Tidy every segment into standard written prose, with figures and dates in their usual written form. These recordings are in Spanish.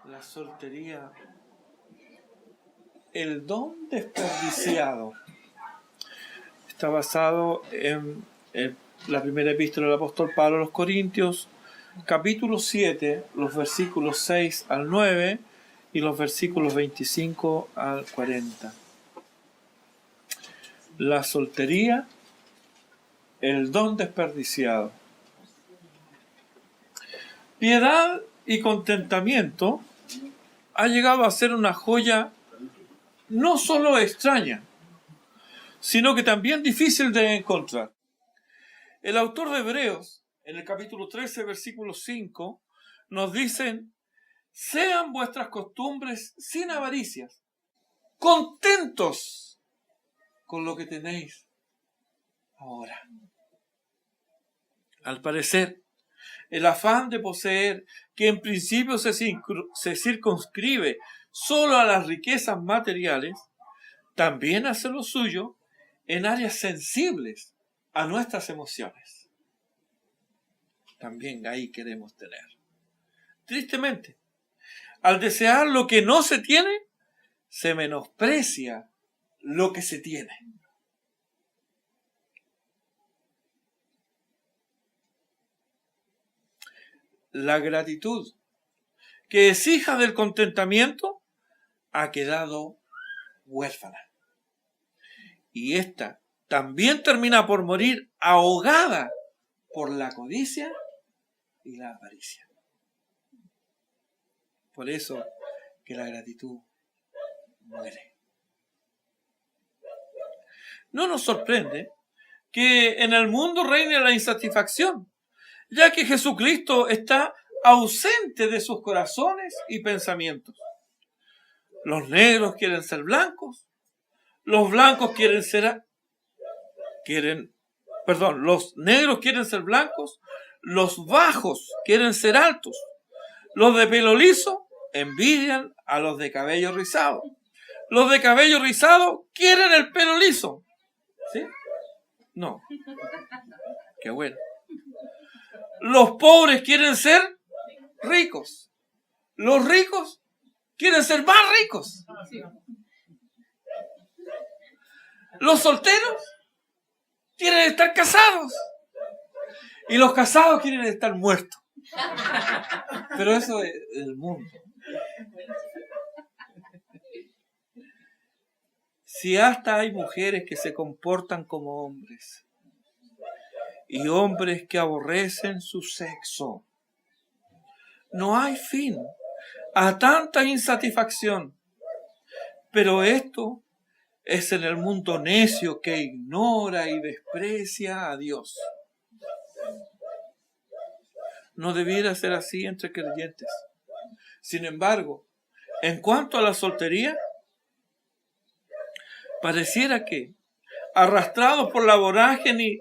La soltería, el don desperdiciado. Está basado en la primera epístola del apóstol Pablo a los Corintios, capítulo 7, los versículos 6 al 9 y los versículos 25 al 40. La soltería, el don desperdiciado. Piedad y contentamiento ha llegado a ser una joya no solo extraña, sino que también difícil de encontrar. El autor de Hebreos, en el capítulo 13, versículo 5, nos dicen: sean vuestras costumbres sin avaricias, contentos con lo que tenéis ahora. Al parecer, el afán de poseer, que en principio se circunscribe solo a las riquezas materiales, también hace lo suyo en áreas sensibles a nuestras emociones. También ahí queremos tener. Tristemente, al desear lo que no se tiene, se menosprecia lo que se tiene. La gratitud, que es hija del contentamiento, ha quedado huérfana. Y ésta también termina por morir ahogada por la codicia y la avaricia. Por eso que la gratitud muere. No nos sorprende que en el mundo reine la insatisfacción, ya que Jesucristo está ausente de sus corazones y pensamientos. Los negros quieren ser blancos, los negros quieren ser blancos, los bajos quieren ser altos, los de pelo liso envidian a los de cabello rizado, los de cabello rizado quieren el pelo liso. ¿Sí? No. Qué bueno. Los pobres quieren ser ricos, los ricos quieren ser más ricos. Los solteros quieren estar casados y los casados quieren estar muertos. Pero eso es el mundo. Si hasta hay mujeres que se comportan como hombres y hombres que aborrecen su sexo, no hay fin a tanta insatisfacción. Pero esto es en el mundo necio que ignora y desprecia a Dios. No debiera ser así entre creyentes. Sin embargo, en cuanto a la soltería, pareciera que, arrastrados por la vorágine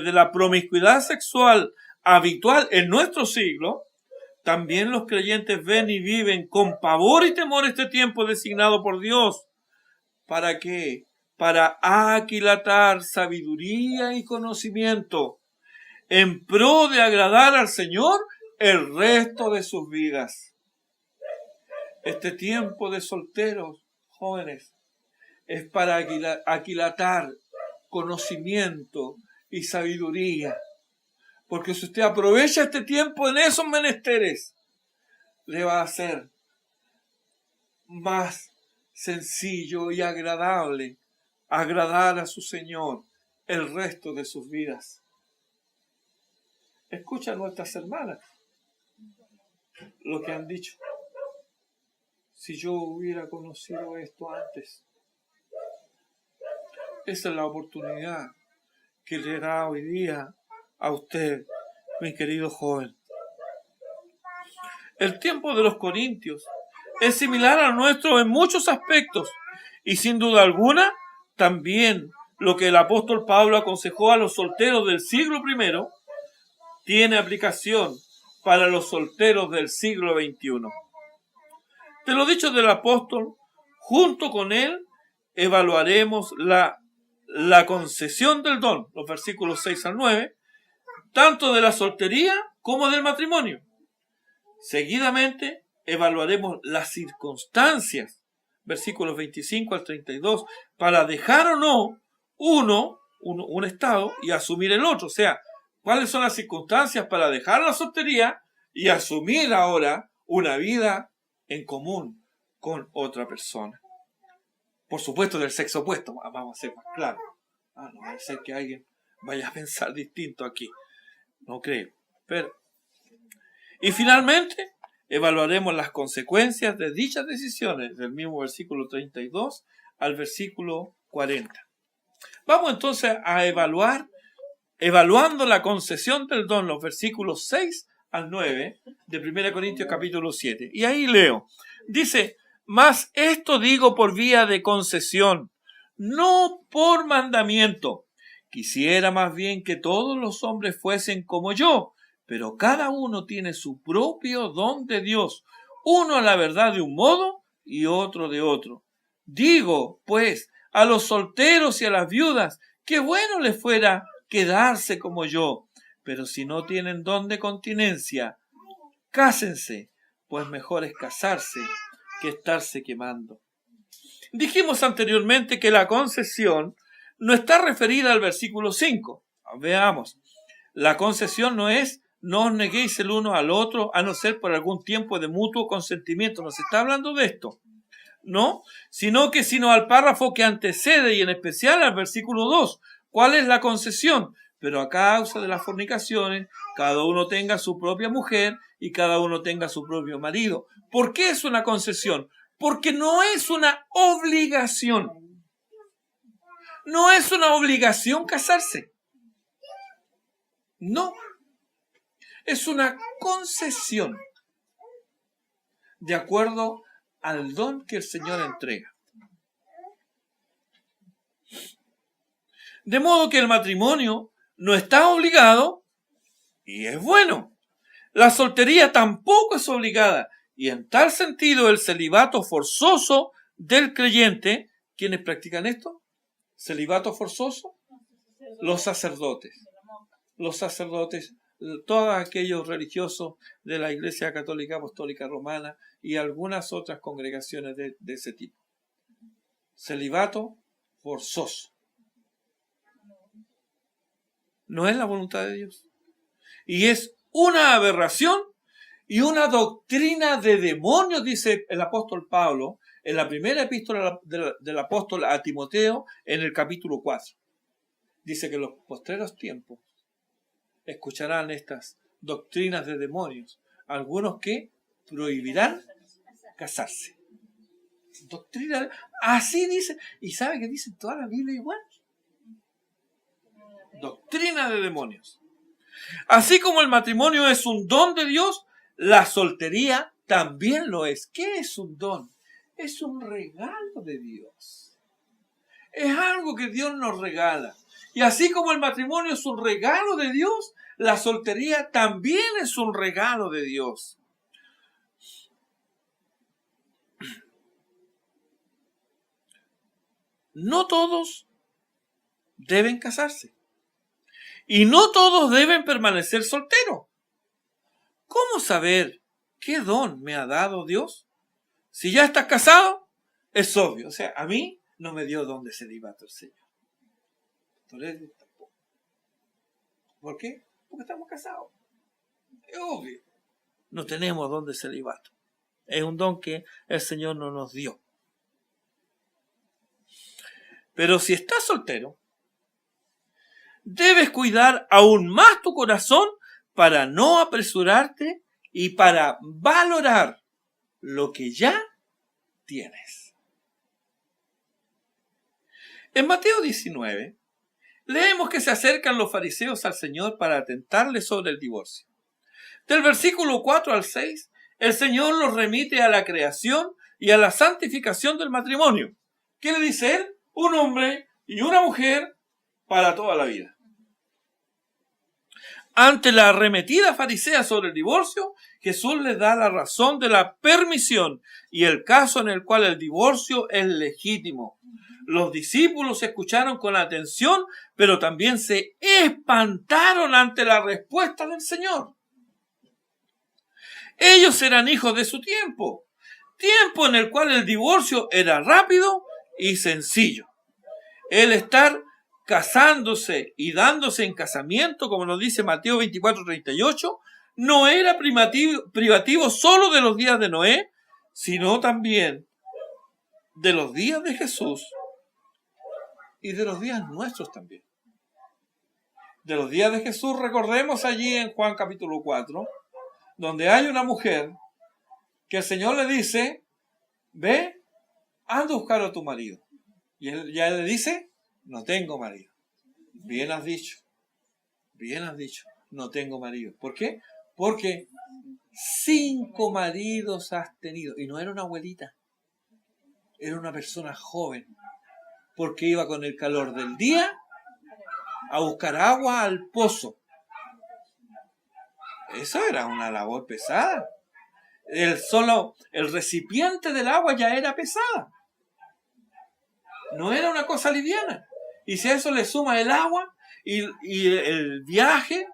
de la promiscuidad sexual habitual en nuestro siglo, también los creyentes ven y viven con pavor y temor este tiempo designado por Dios. ¿Para qué? Para aquilatar sabiduría y conocimiento en pro de agradar al Señor el resto de sus vidas. Este tiempo de solteros, jóvenes, es para aquilatar conocimiento y sabiduría. Porque si usted aprovecha este tiempo en esos menesteres, le va a hacer más sencillo y agradable agradar a su Señor el resto de sus vidas. Escucha a nuestras hermanas lo que han dicho. Si yo hubiera conocido esto antes. Esa es la oportunidad que le da hoy día a usted, mi querido joven. El tiempo de los Corintios es similar al nuestro en muchos aspectos y sin duda alguna también lo que el apóstol Pablo aconsejó a los solteros del siglo I tiene aplicación para los solteros del siglo XXI. De lo dicho del apóstol, junto con él evaluaremos la concesión del don, los versículos 6 al 9, tanto de la soltería como del matrimonio. Seguidamente evaluaremos las circunstancias, versículos 25 al 32, para dejar o no un estado y asumir el otro. O sea, ¿cuáles son las circunstancias para dejar la soltería y asumir ahora una vida en común con otra persona? Por supuesto, del sexo opuesto, vamos a ser más claros. No va a ser que alguien vaya a pensar distinto aquí. No creo. Y finalmente, evaluaremos las consecuencias de dichas decisiones, del mismo versículo 32 al versículo 40. Vamos entonces a evaluando la concesión del don, los versículos 6 al 9 de 1 Corintios capítulo 7. Y ahí leo, dice, mas esto digo por vía de concesión, no por mandamiento. Quisiera más bien que todos los hombres fuesen como yo, pero cada uno tiene su propio don de Dios, uno a la verdad de un modo y otro de otro. Digo, pues, a los solteros y a las viudas, que bueno les fuera quedarse como yo, pero si no tienen don de continencia, cásense, pues mejor es casarse que estarse quemando. Dijimos anteriormente que la concesión no está referida al versículo 5. Veamos, la concesión no es no os neguéis el uno al otro a no ser por algún tiempo de mutuo consentimiento. No se está hablando de esto, ¿no? Sino al párrafo que antecede y en especial al versículo 2. ¿Cuál es la concesión? Pero a causa de las fornicaciones, cada uno tenga su propia mujer y cada uno tenga su propio marido. ¿Por qué es una concesión? Porque no es una obligación. No es una obligación casarse. No. Es una concesión de acuerdo al don que el Señor entrega. De modo que el matrimonio no está obligado y es bueno. La soltería tampoco es obligada y en tal sentido el celibato forzoso del creyente, ¿quiénes practican esto? ¿Celibato forzoso? Los sacerdotes. Los sacerdotes, todos aquellos religiosos de la Iglesia Católica Apostólica Romana y algunas otras congregaciones de ese tipo. Celibato forzoso. No es la voluntad de Dios. Y es una aberración y una doctrina de demonios, dice el apóstol Pablo en la primera epístola del apóstol a Timoteo en el capítulo 4. Dice que en los postreros tiempos escucharán estas doctrinas de demonios, algunos que prohibirán casarse. Doctrina, así dice, y ¿sabe que dice toda la Biblia igual? Doctrina de demonios. Así como el matrimonio es un don de Dios, la soltería también lo es. ¿Qué es un don? Es un regalo de Dios. Es algo que Dios nos regala. Y así como el matrimonio es un regalo de Dios, la soltería también es un regalo de Dios. No todos deben casarse. Y no todos deben permanecer solteros. ¿Cómo saber qué don me ha dado Dios? Si ya estás casado, es obvio. O sea, a mí no me dio don de celibato el Señor. ¿Por qué? Porque estamos casados. Es obvio. No tenemos don de celibato. Es un don que el Señor no nos dio. Pero si estás soltero, debes cuidar aún más tu corazón para no apresurarte y para valorar lo que ya tienes. En Mateo 19, leemos que se acercan los fariseos al Señor para atentarle sobre el divorcio. Del versículo 4 al 6, el Señor los remite a la creación y a la santificación del matrimonio. ¿Qué le dice él? Un hombre y una mujer para toda la vida. Ante la arremetida farisea sobre el divorcio, Jesús les da la razón de la permisión y el caso en el cual el divorcio es legítimo. Los discípulos escucharon con atención, pero también se espantaron ante la respuesta del Señor. Ellos eran hijos de su tiempo en el cual el divorcio era rápido y sencillo. El estar casándose y dándose en casamiento, como nos dice Mateo 24:38, no era privativo solo de los días de Noé, sino también de los días de Jesús y de los días nuestros también. De los días de Jesús, recordemos allí en Juan capítulo 4, donde hay una mujer que el Señor le dice, ve, anda a buscar a tu marido. Y él ya le dice, no tengo marido. Bien has dicho, no tengo marido. ¿Por qué? Porque 5 maridos has tenido. Y no era una abuelita, era una persona joven, porque iba con el calor del día a buscar agua al pozo. Eso era una labor pesada. El recipiente del agua ya era pesada. No era una cosa liviana. Y si a eso le suma el agua y el viaje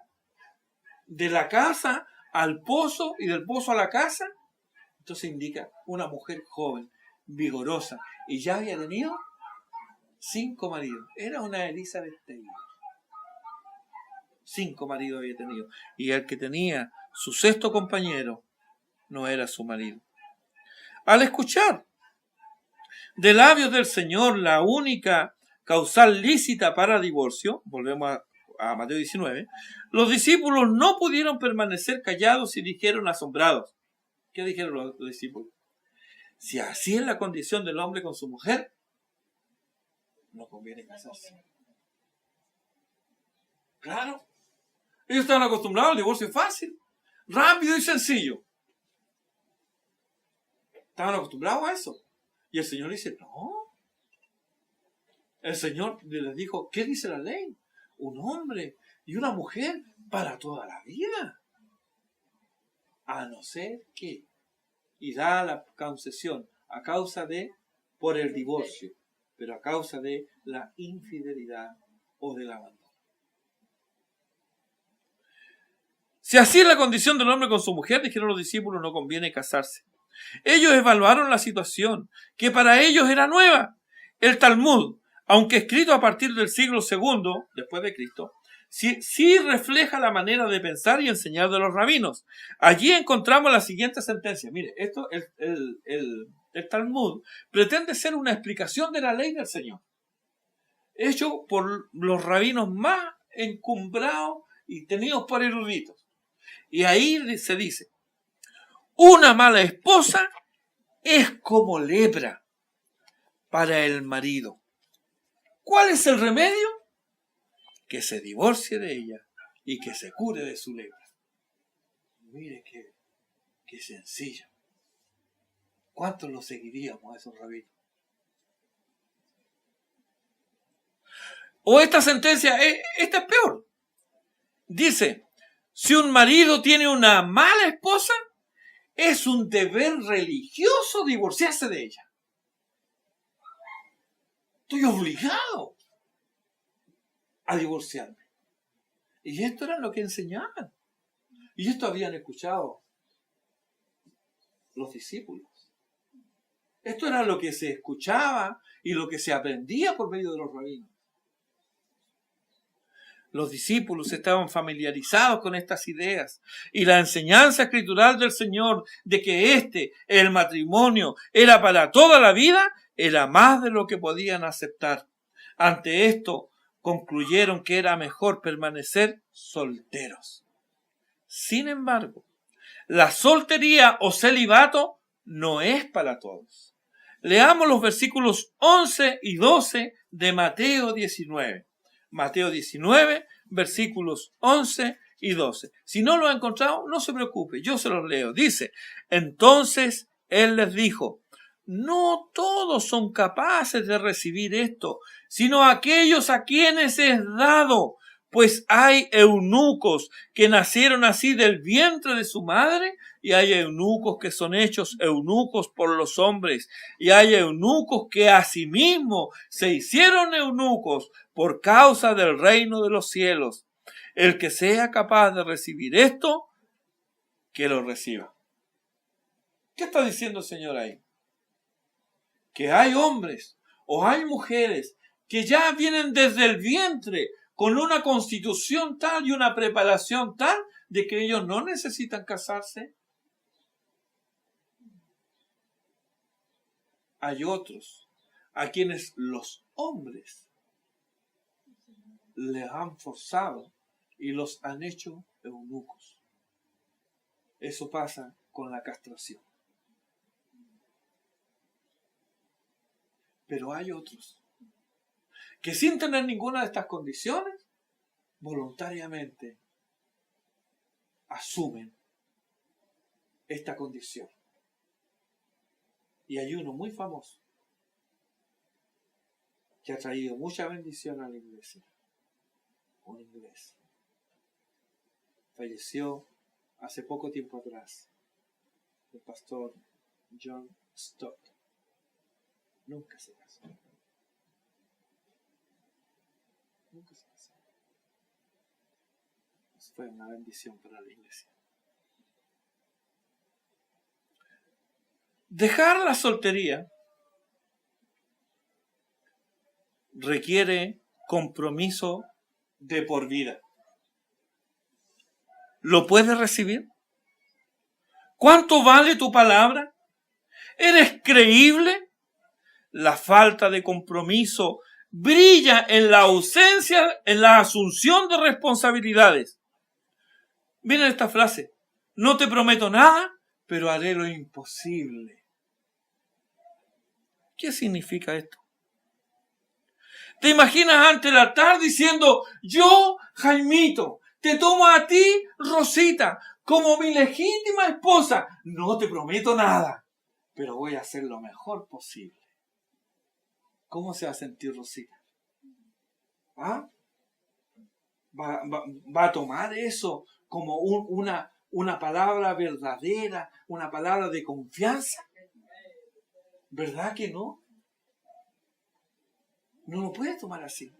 de la casa al pozo y del pozo a la casa, entonces indica una mujer joven, vigorosa, y ya había tenido 5 maridos. Era una Elizabeth Taylor. 5 maridos había tenido. Y el que tenía su 6º compañero no era su marido. Al escuchar de labios del Señor la única causal lícita para divorcio, volvemos a Mateo 19, los discípulos no pudieron permanecer callados y dijeron asombrados. ¿Qué dijeron los discípulos? Si así es la condición del hombre con su mujer, no conviene casarse. Claro. Ellos estaban acostumbrados al divorcio fácil, rápido y sencillo. Estaban acostumbrados a eso. Y el Señor dice, no. El Señor les dijo, ¿qué dice la ley? Un hombre y una mujer para toda la vida. A no ser que, y da la concesión a causa de, por el divorcio, pero a causa de la infidelidad o del abandono. Si así es la condición del hombre con su mujer, dijeron los discípulos, no conviene casarse. Ellos evaluaron la situación, que para ellos era nueva. El Talmud, aunque escrito a partir del siglo II, después de Cristo, sí refleja la manera de pensar y enseñar de los rabinos. Allí encontramos la siguiente sentencia. Mire, el Talmud pretende ser una explicación de la ley del Señor, hecho por los rabinos más encumbrados y tenidos por eruditos. Y ahí se dice, una mala esposa es como lepra para el marido. ¿Cuál es el remedio? Que se divorcie de ella y que se cure de su lepra. Mire qué sencillo. ¿Cuántos lo seguiríamos a esos rabinos? O esta sentencia, esta es peor. Dice, si un marido tiene una mala esposa, es un deber religioso divorciarse de ella. Estoy obligado a divorciarme. Y esto era lo que enseñaban. Y esto habían escuchado los discípulos. Esto era lo que se escuchaba y lo que se aprendía por medio de los rabinos. Los discípulos estaban familiarizados con estas ideas y la enseñanza escritural del Señor de que el matrimonio, era para toda la vida, era más de lo que podían aceptar. Ante esto, concluyeron que era mejor permanecer solteros. Sin embargo, la soltería o celibato no es para todos. Leamos los versículos 11 y 12 de Mateo 19. Mateo 19, versículos 11 y 12. Si no lo ha encontrado, no se preocupe, yo se los leo. Dice, entonces él les dijo, no todos son capaces de recibir esto, sino aquellos a quienes es dado, pues hay eunucos que nacieron así del vientre de su madre, y hay eunucos que son hechos eunucos por los hombres, y hay eunucos que asimismo se hicieron eunucos por causa del reino de los cielos. El que sea capaz de recibir esto, que lo reciba. ¿Qué está diciendo el Señor ahí? Que hay hombres o hay mujeres que ya vienen desde el vientre con una constitución tal y una preparación tal de que ellos no necesitan casarse. Hay otros a quienes los hombres les han forzado y los han hecho eunucos. Eso pasa con la castración. Pero hay otros que sin tener ninguna de estas condiciones, voluntariamente asumen esta condición. Y hay uno muy famoso que ha traído mucha bendición a la iglesia. Un inglés. Falleció hace poco tiempo atrás. El pastor John Stott. Nunca se casó. Nunca se casó. Eso fue una bendición para la iglesia. Dejar la soltería requiere compromiso de por vida. ¿Lo puedes recibir? ¿Cuánto vale tu palabra? ¿Eres creíble? La falta de compromiso brilla en la ausencia, en la asunción de responsabilidades. Miren esta frase: no te prometo nada, pero haré lo imposible. ¿Qué significa esto? ¿Te imaginas ante el altar diciendo: yo, Jaimito, te tomo a ti, Rosita, como mi legítima esposa? No te prometo nada, pero voy a hacer lo mejor posible. ¿Cómo se va a sentir Rosita? ¿Ah? ¿Va a tomar eso como una palabra verdadera, una palabra de confianza? ¿Verdad que no? No lo puede tomar así.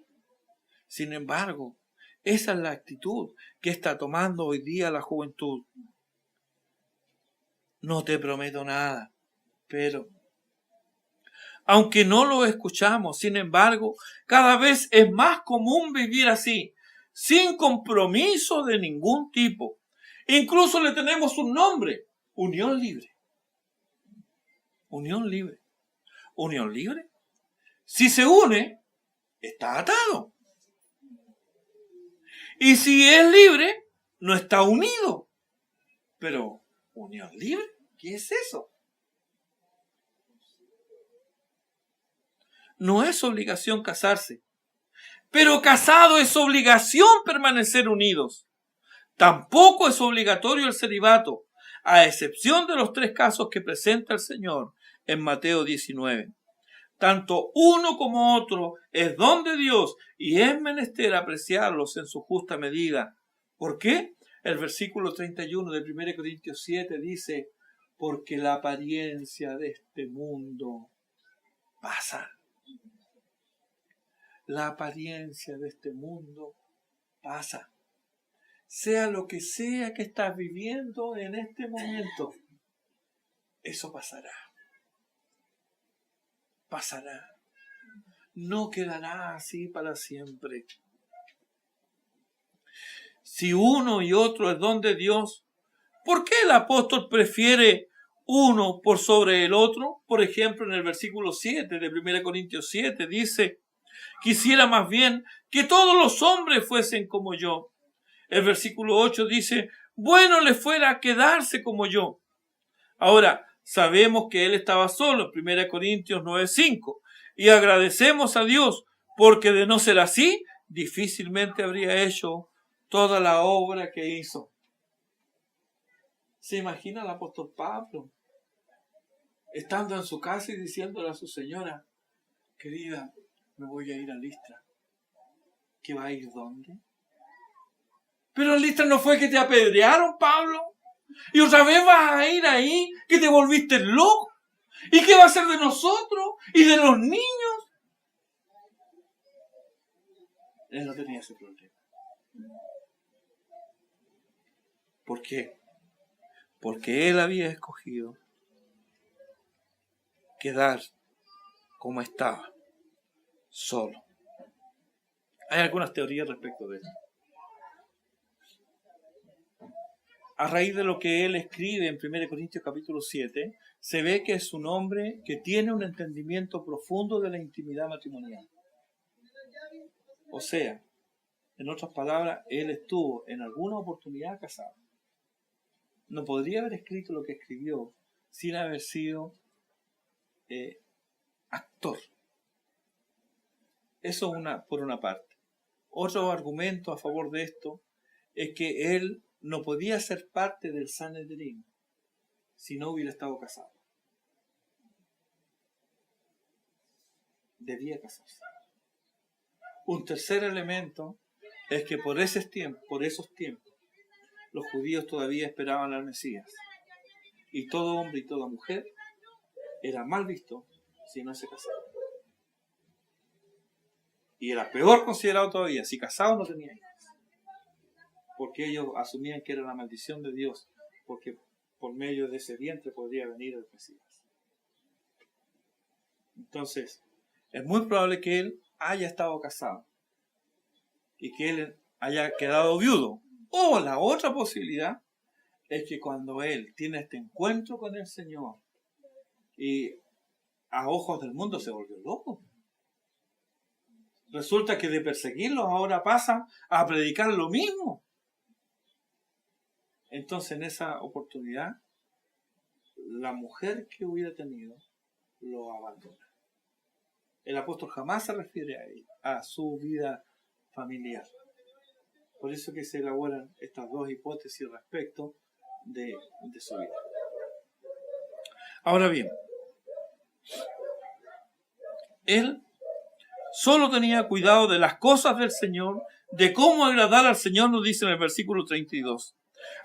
Sin embargo, esa es la actitud que está tomando hoy día la juventud. No te prometo nada, pero aunque no lo escuchamos, sin embargo, cada vez es más común vivir así, sin compromiso de ningún tipo. Incluso le tenemos un nombre: unión libre. Unión libre. Unión libre. Si se une, está atado. Y si es libre, no está unido. Pero, ¿unión libre? ¿Qué es eso? No es obligación casarse, pero casado es obligación permanecer unidos. Tampoco es obligatorio el celibato, a excepción de los 3 casos que presenta el Señor en Mateo 19. Tanto uno como otro es don de Dios y es menester apreciarlos en su justa medida. ¿Por qué? El versículo 31 de 1 Corintios 7 dice: porque la apariencia de este mundo pasa. La apariencia de este mundo pasa. Sea lo que sea que estás viviendo en este momento, eso pasará. Pasará. No quedará así para siempre. Si uno y otro es don de Dios, ¿por qué el apóstol prefiere uno por sobre el otro? Por ejemplo, en el versículo 7 de 1 Corintios 7 dice: quisiera más bien que todos los hombres fuesen como yo. El versículo 8 dice: bueno le fuera quedarse como yo. Ahora, sabemos que él estaba solo, 1 Corintios 9:5, y agradecemos a Dios, porque de no ser así, difícilmente habría hecho toda la obra que hizo. ¿Se imagina el apóstol Pablo estando en su casa y diciéndole a su señora: querida, me voy a ir a Listra? ¿Que va a ir dónde? Pero en Listra no fue que te apedrearon, Pablo. Y otra vez vas a ir ahí, que te volviste loco. ¿Y qué va a ser de nosotros y de los niños? Él no tenía ese problema. ¿Por qué? Porque él había escogido quedar como estaba, solo. Hay algunas teorías respecto de esto. A raíz de lo que él escribe en 1 Corintios capítulo 7, se ve que es un hombre que tiene un entendimiento profundo de la intimidad matrimonial. O sea, en otras palabras, él estuvo en alguna oportunidad casado. No podría haber escrito lo que escribió sin haber sido actor. Eso por una parte. Otro argumento a favor de esto es que él no podía ser parte del Sanedrín si no hubiera estado casado. Debía casarse. Un tercer elemento es que por esos tiempos, los judíos todavía esperaban al Mesías. Y todo hombre y toda mujer era mal visto si no se casaba. Y era peor considerado todavía si casado no tenía hijos. Porque ellos asumían que era la maldición de Dios, porque por medio de ese vientre podría venir el Mesías. Entonces, es muy probable que él haya estado casado y que él haya quedado viudo. O la otra posibilidad es que cuando él tiene este encuentro con el Señor y a ojos del mundo se volvió loco. Resulta que de perseguirlos ahora pasa a predicar lo mismo. Entonces en esa oportunidad la mujer que hubiera tenido lo abandona. El apóstol jamás se refiere a ella, a su vida familiar. Por eso que se elaboran estas dos hipótesis respecto de su vida. Ahora bien, él solo tenía cuidado de las cosas del Señor, de cómo agradar al Señor, nos dice en el versículo 32.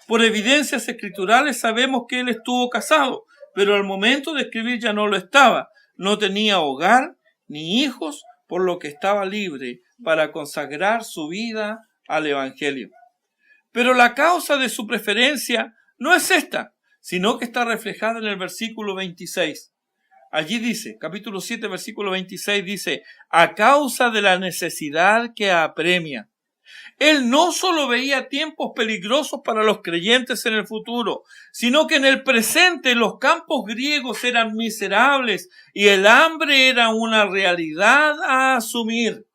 Por evidencias escriturales sabemos que él estuvo casado, pero al momento de escribir ya no lo estaba. No tenía hogar ni hijos, por lo que estaba libre para consagrar su vida al Evangelio. Pero la causa de su preferencia no es esta, sino que está reflejada en el versículo 26. Allí dice, capítulo 7, versículo 26, dice, a causa de la necesidad que apremia. Él no solo veía tiempos peligrosos para los creyentes en el futuro, sino que en el presente los campos griegos eran miserables y el hambre era una realidad a asumir.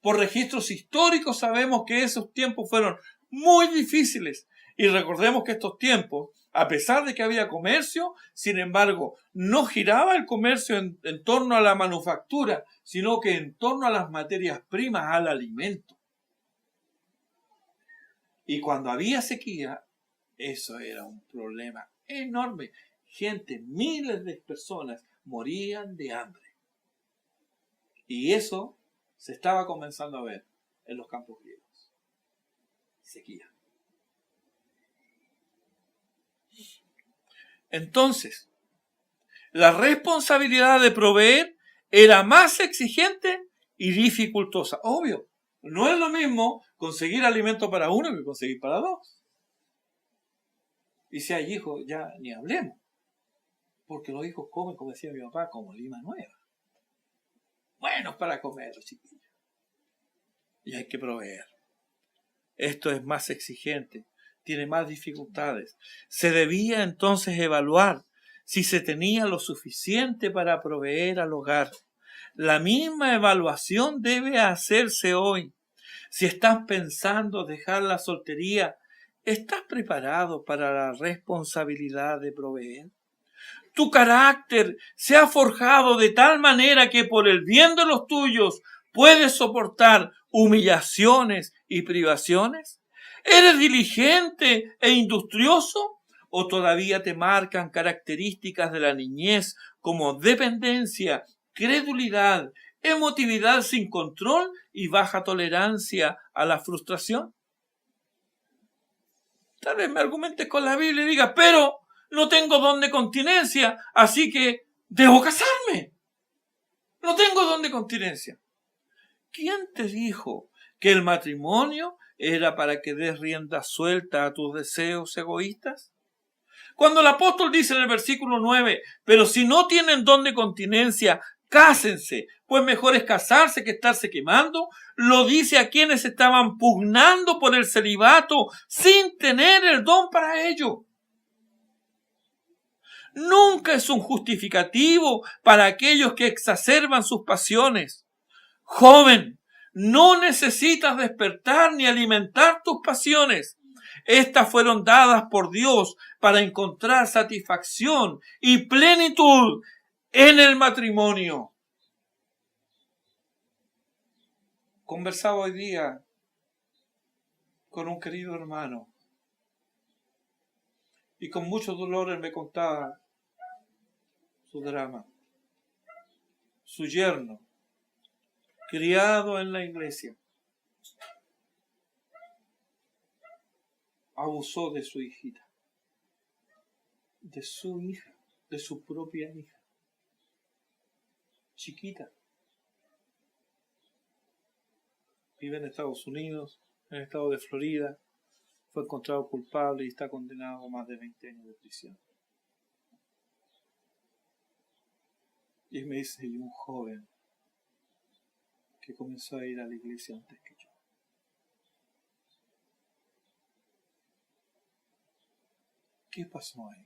Por registros históricos sabemos que esos tiempos fueron muy difíciles y recordemos que estos tiempos, a pesar de que había comercio, sin embargo, no giraba el comercio en torno a la manufactura, sino que en torno a las materias primas, al alimento. Y cuando había sequía, eso era un problema enorme. Gente, miles de personas morían de hambre. Y eso se estaba comenzando a ver en los campos griegos. Sequía. Entonces, la responsabilidad de proveer era más exigente y dificultosa. Obvio, no es lo mismo conseguir alimento para uno que conseguir para dos. Y si hay hijos, ya ni hablemos. Porque los hijos comen, como decía mi papá, como lima nueva. Buenos para comer los chiquillos. Y hay que proveer. Esto es más exigente, tiene más dificultades. Se debía entonces evaluar si se tenía lo suficiente para proveer al hogar. La misma evaluación debe hacerse hoy. Si estás pensando dejar la soltería, ¿estás preparado para la responsabilidad de proveer? Tu carácter se ha forjado de tal manera que por el bien de los tuyos puedes soportar humillaciones y privaciones. ¿Eres diligente e industrioso? ¿O todavía te marcan características de la niñez como dependencia, credulidad, emotividad sin control y baja tolerancia a la frustración? Tal vez me argumentes con la Biblia y digas, pero no tengo don de continencia, así que debo casarme. No tengo don de continencia. ¿Quién te dijo que el matrimonio era para que des rienda suelta a tus deseos egoístas? Cuando el apóstol dice en el versículo 9, pero si no tienen don de continencia, cásense, pues mejor es casarse que estarse quemando, lo dice a quienes estaban pugnando por el celibato sin tener el don para ello. Nunca es un justificativo para aquellos que exacerban sus pasiones. Joven, no necesitas despertar ni alimentar tus pasiones. Estas fueron dadas por Dios para encontrar satisfacción y plenitud en el matrimonio. Conversaba hoy día con un querido hermano y con mucho dolor él me contaba su drama. Su yerno, criado en la iglesia, abusó de su hijita, de su hija, de su propia hija, chiquita. Vive en Estados Unidos, en el estado de Florida, fue encontrado culpable y está condenado a más de 20 años de prisión. Y me dice, y un joven que comenzó a ir a la iglesia antes que yo. ¿Qué pasó ahí?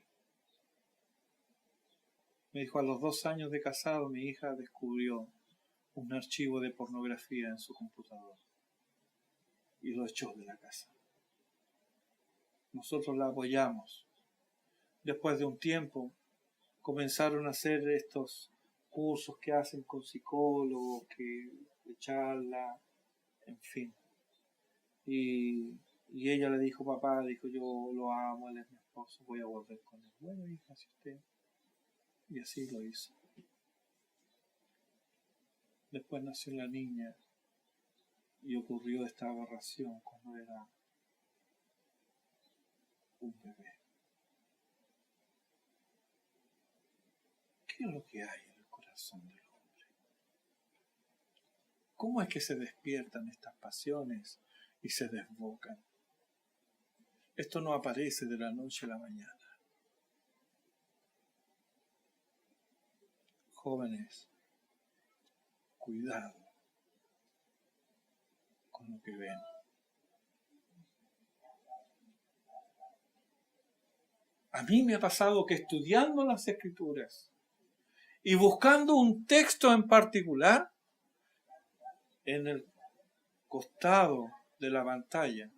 Me dijo, a los 2 años de casado mi hija descubrió un archivo de pornografía en su computadora y lo echó de la casa. Nosotros la apoyamos. Después de un tiempo comenzaron a hacer estos cursos que hacen con psicólogos, que charla, en fin. Y ella le dijo, papá, dijo, yo lo amo, él es mi esposo, voy a volver con él. Bueno, hija, si usted. Y así lo hizo. Después nació la niña y ocurrió esta aberración cuando era un bebé. ¿Qué es lo que hay en el corazón del hombre? ¿Cómo es que se despiertan estas pasiones y se desbocan? Esto no aparece de la noche a la mañana. Jóvenes, cuidado con lo que ven. A mí me ha pasado que estudiando las Escrituras y buscando un texto en particular, en el costado de la pantalla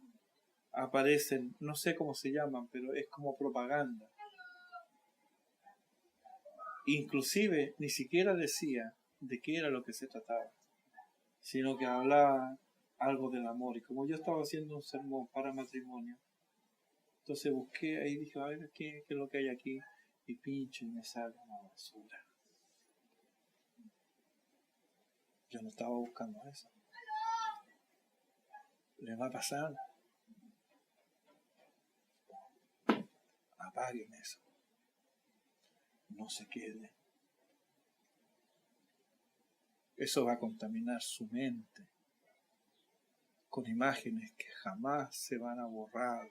aparecen, no sé cómo se llaman, pero es como propaganda. Inclusive ni siquiera decía de qué era lo que se trataba, sino que hablaba algo del amor. Y como yo estaba haciendo un sermón para matrimonio, entonces busqué ahí, dije, a ver qué es lo que hay aquí, y pincho y me sale una basura. Yo no estaba buscando eso. Le va a pasar. Apaguen eso. No se quede. Eso va a contaminar su mente con imágenes que jamás se van a borrar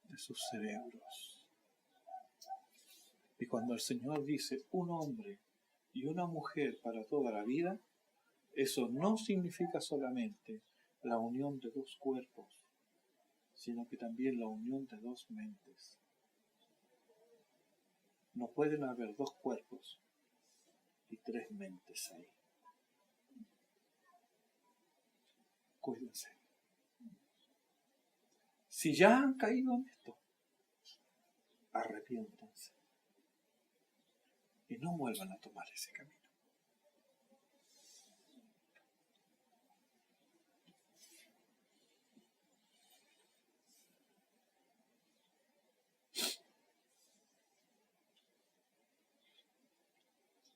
de sus cerebros. Y cuando el Señor dice un hombre y una mujer para toda la vida, eso no significa solamente la unión de 2 cuerpos, sino que también la unión de 2 mentes. No pueden haber 2 cuerpos y 3 mentes ahí. Cuídense. Si ya han caído en esto, arrepiéntanse y no vuelvan a tomar ese camino.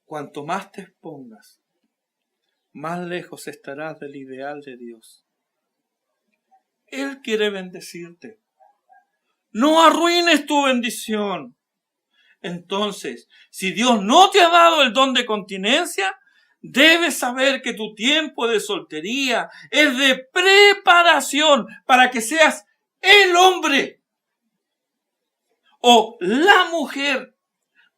Cuanto más te expongas, más lejos estarás del ideal de Dios. Él quiere bendecirte. No arruines tu bendición. Entonces, si Dios no te ha dado el don de continencia, debes saber que tu tiempo de soltería es de preparación para que seas el hombre o la mujer.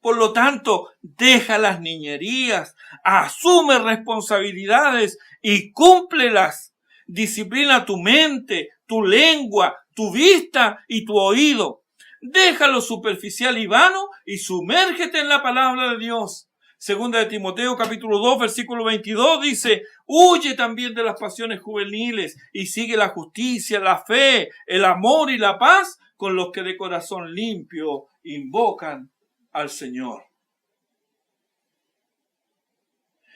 Por lo tanto, deja las niñerías, asume responsabilidades y cúmplelas. Disciplina tu mente, tu lengua, tu vista y tu oído. Deja lo superficial y vano y sumérgete en la palabra de Dios. Segunda de Timoteo capítulo 2 versículo 22 dice: huye también de las pasiones juveniles y sigue la justicia, la fe, el amor y la paz con los que de corazón limpio invocan al Señor.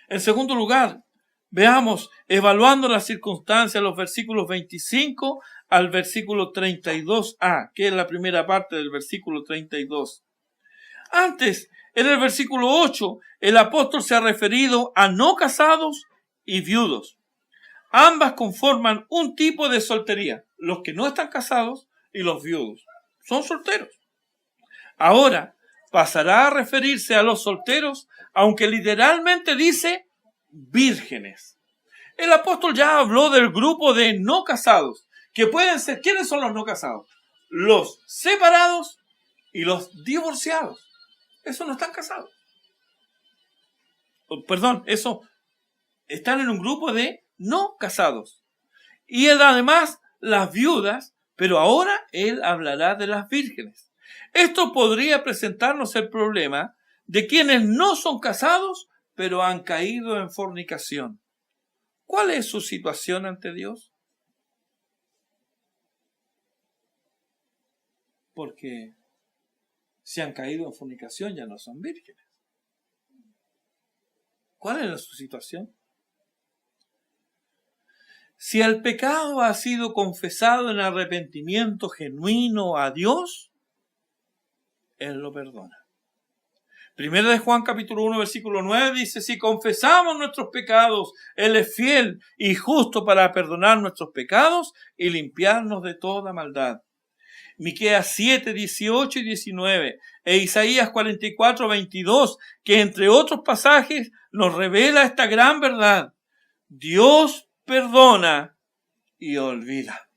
En segundo lugar, veamos, evaluando las circunstancias, los versículos 25 al versículo 32a, que es la primera parte del versículo 32. Antes, en el versículo 8, el apóstol se ha referido a no casados y viudos. Ambas conforman un tipo de soltería, los que no están casados y los viudos. Son solteros. Ahora, pasará a referirse a los solteros, aunque literalmente dice vírgenes. El apóstol ya habló del grupo de no casados, que pueden ser, ¿quiénes son los no casados? Los separados y los divorciados. Esos no están casados. Perdón, esos están en un grupo de no casados. Y él además las viudas, pero ahora él hablará de las vírgenes. Esto podría presentarnos el problema de quienes no son casados, pero han caído en fornicación. ¿Cuál es su situación ante Dios? Porque si han caído en fornicación ya no son vírgenes. ¿Cuál es su situación? Si el pecado ha sido confesado en arrepentimiento genuino a Dios, Él lo perdona. Primera de Juan capítulo 1 versículo 9 dice: si confesamos nuestros pecados, Él es fiel y justo para perdonar nuestros pecados y limpiarnos de toda maldad. Miqueas 7, 18 y 19 e Isaías 44, 22, que entre otros pasajes nos revela esta gran verdad. Dios perdona y olvida.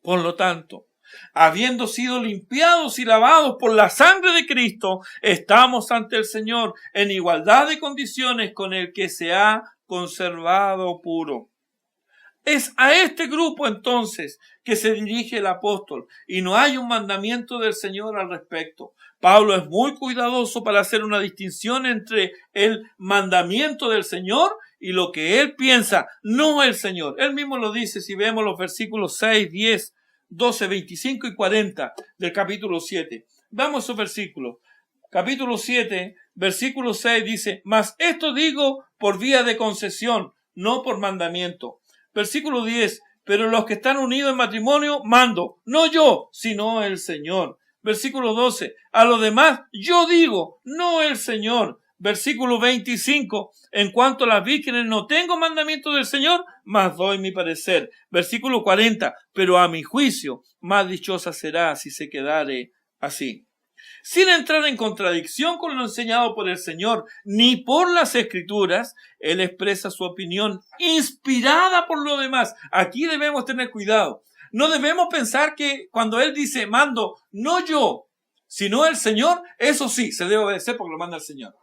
Por lo tanto, habiendo sido limpiados y lavados por la sangre de Cristo, estamos ante el Señor en igualdad de condiciones con el que se ha conservado puro. Es a este grupo entonces que se dirige el apóstol y no hay un mandamiento del Señor al respecto. Pablo es muy cuidadoso para hacer una distinción entre el mandamiento del Señor y lo que él piensa, no el Señor. Él mismo lo dice si vemos los versículos 6, 10, 12, 25 y 40 del capítulo 7. Vamos a esos versículos. Capítulo 7, versículo 6 dice: mas esto digo por vía de concesión, no por mandamiento. Versículo 10, pero los que están unidos en matrimonio mando, no yo, sino el Señor. Versículo 12, a lo demás yo digo, no el Señor. Versículo 25, en cuanto a las vírgenes no tengo mandamiento del Señor, mas doy mi parecer. Versículo 40, pero a mi juicio más dichosa será si se quedare así. Sin entrar en contradicción con lo enseñado por el Señor, ni por las Escrituras, Él expresa su opinión inspirada por lo demás. Aquí debemos tener cuidado. No debemos pensar que cuando Él dice mando, no yo, sino el Señor, eso sí, se debe obedecer porque lo manda el Señor.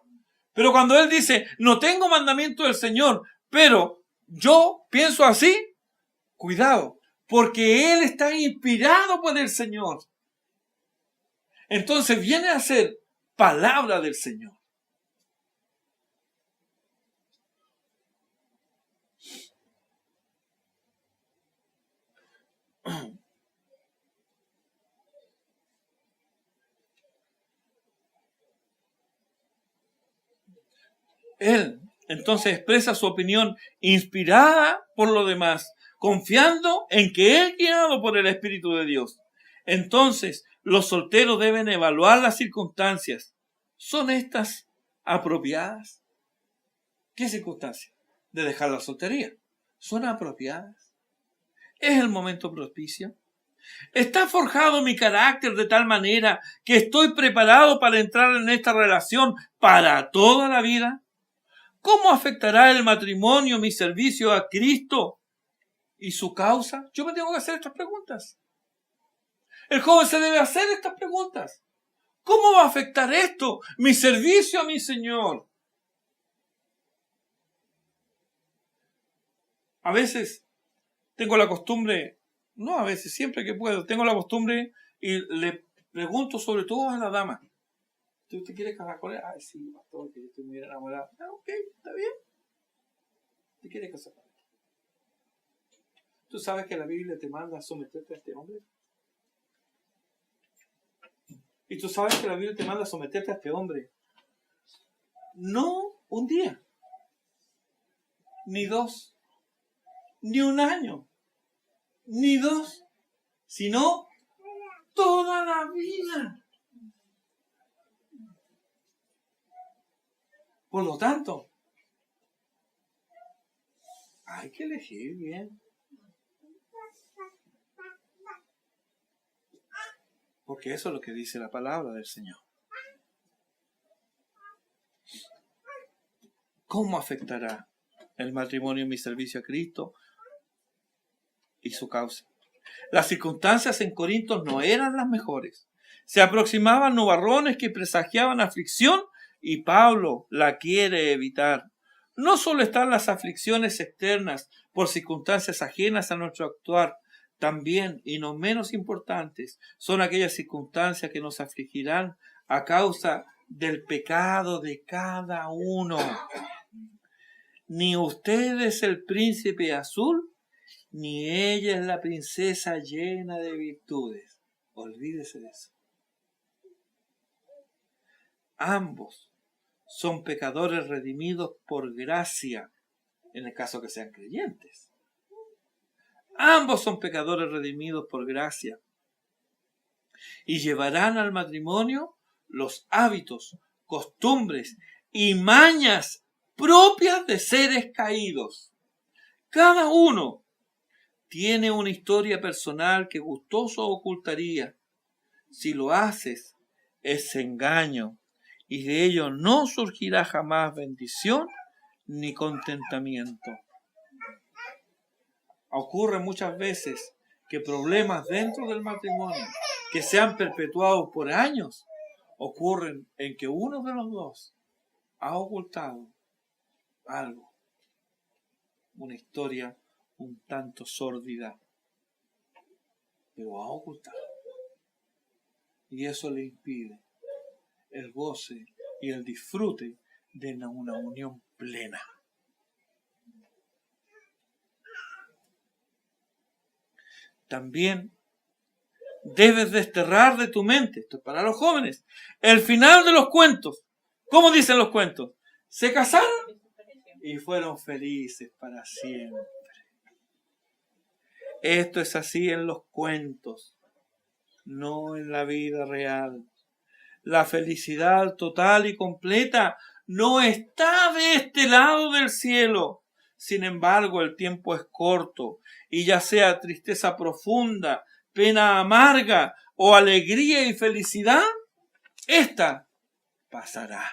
Pero cuando Él dice, no tengo mandamiento del Señor, pero yo pienso así, cuidado, porque Él está inspirado por el Señor. Entonces viene a ser palabra del Señor. Él entonces expresa su opinión inspirada por lo demás, confiando en que es guiado por el Espíritu de Dios. Entonces, los solteros deben evaluar las circunstancias. ¿Son estas apropiadas? ¿Qué circunstancias? De dejar la soltería. ¿Son apropiadas? ¿Es el momento propicio? ¿Está forjado mi carácter de tal manera que estoy preparado para entrar en esta relación para toda la vida? ¿Cómo afectará el matrimonio mi servicio a Cristo y su causa? Yo me tengo que hacer estas preguntas. El joven se debe hacer estas preguntas. ¿Cómo va a afectar esto mi servicio a mi Señor? A veces tengo la costumbre, no a veces, siempre que puedo, tengo la costumbre y le pregunto sobre todo a la dama. ¿Usted quiere casar con él? Ay, sí, pastor, que yo estoy muy enamorada. Ah, ok, está bien. ¿Usted quiere casar con él? ¿Tú sabes que la Biblia te manda a someterte a este hombre? Y tú sabes que la Biblia te manda a someterte a este hombre. No un día, ni 2, ni un año, ni 2, sino toda la vida. Por lo tanto, hay que elegir bien. Porque eso es lo que dice la palabra del Señor. ¿Cómo afectará el matrimonio en mi servicio a Cristo y su causa? Las circunstancias en Corinto no eran las mejores. Se aproximaban nubarrones que presagiaban aflicción y Pablo la quiere evitar. No solo están las aflicciones externas por circunstancias ajenas a nuestro actuar, también, y no menos importantes, son aquellas circunstancias que nos afligirán a causa del pecado de cada uno. Ni usted es el príncipe azul, ni ella es la princesa llena de virtudes. Olvídese de eso. Ambos son pecadores redimidos por gracia, en el caso que sean creyentes. Ambos son pecadores redimidos por gracia. Y llevarán al matrimonio los hábitos, costumbres y mañas propias de seres caídos. Cada uno tiene una historia personal que gustoso ocultaría. Si lo haces, es engaño, y de ello no surgirá jamás bendición ni contentamiento. Ocurre muchas veces que problemas dentro del matrimonio, que se han perpetuado por años, ocurren en que uno de los dos ha ocultado algo, una historia un tanto sórdida, pero ha ocultado. Y eso le impide el goce y el disfrute de una unión plena. También debes desterrar de tu mente, esto es para los jóvenes, el final de los cuentos. ¿Cómo dicen los cuentos? Se casaron y fueron felices para siempre. Esto es así en los cuentos, no en la vida real. La felicidad total y completa no está de este lado del cielo. Sin embargo, el tiempo es corto y ya sea tristeza profunda, pena amarga o alegría y felicidad, esta pasará.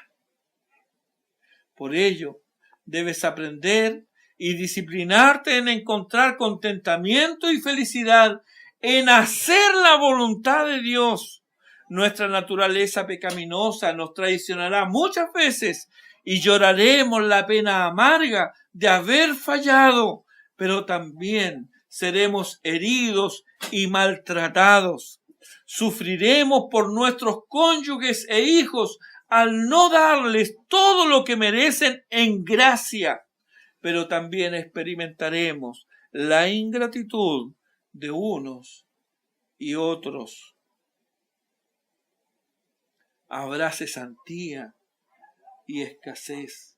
Por ello, debes aprender y disciplinarte en encontrar contentamiento y felicidad en hacer la voluntad de Dios. Nuestra naturaleza pecaminosa nos traicionará muchas veces y lloraremos la pena amarga de haber fallado, pero también seremos heridos y maltratados. Sufriremos por nuestros cónyuges e hijos al no darles todo lo que merecen en gracia, pero también experimentaremos la ingratitud de unos y otros. Habrá cesantía y escasez.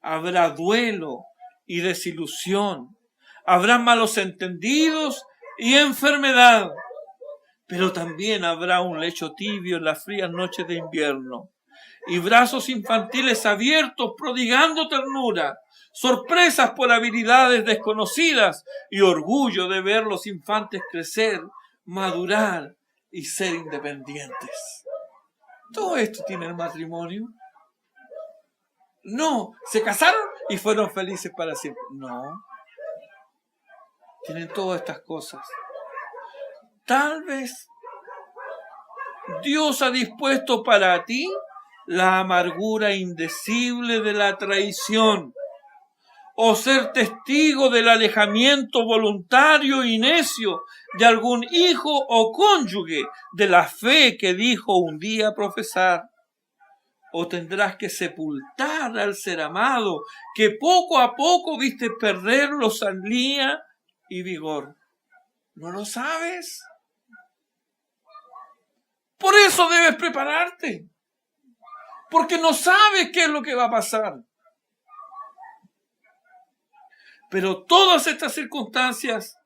Habrá duelo y desilusión. Habrá malos entendidos y enfermedad. Pero también habrá un lecho tibio en las frías noches de invierno. Y brazos infantiles abiertos prodigando ternura. Sorpresas por habilidades desconocidas y orgullo de ver los infantes crecer, madurar y ser independientes. ¿Todo esto tiene el matrimonio? No, se casaron y fueron felices para siempre. No, tienen todas estas cosas. Tal vez Dios ha dispuesto para ti la amargura indecible de la traición, o ser testigo del alejamiento voluntario y necio de algún hijo o cónyuge de la fe que dijo un día profesar. O tendrás que sepultar al ser amado que poco a poco viste perder lozanía y vigor. ¿No lo sabes? Por eso debes prepararte, porque no sabes qué es lo que va a pasar. Pero todas estas circunstancias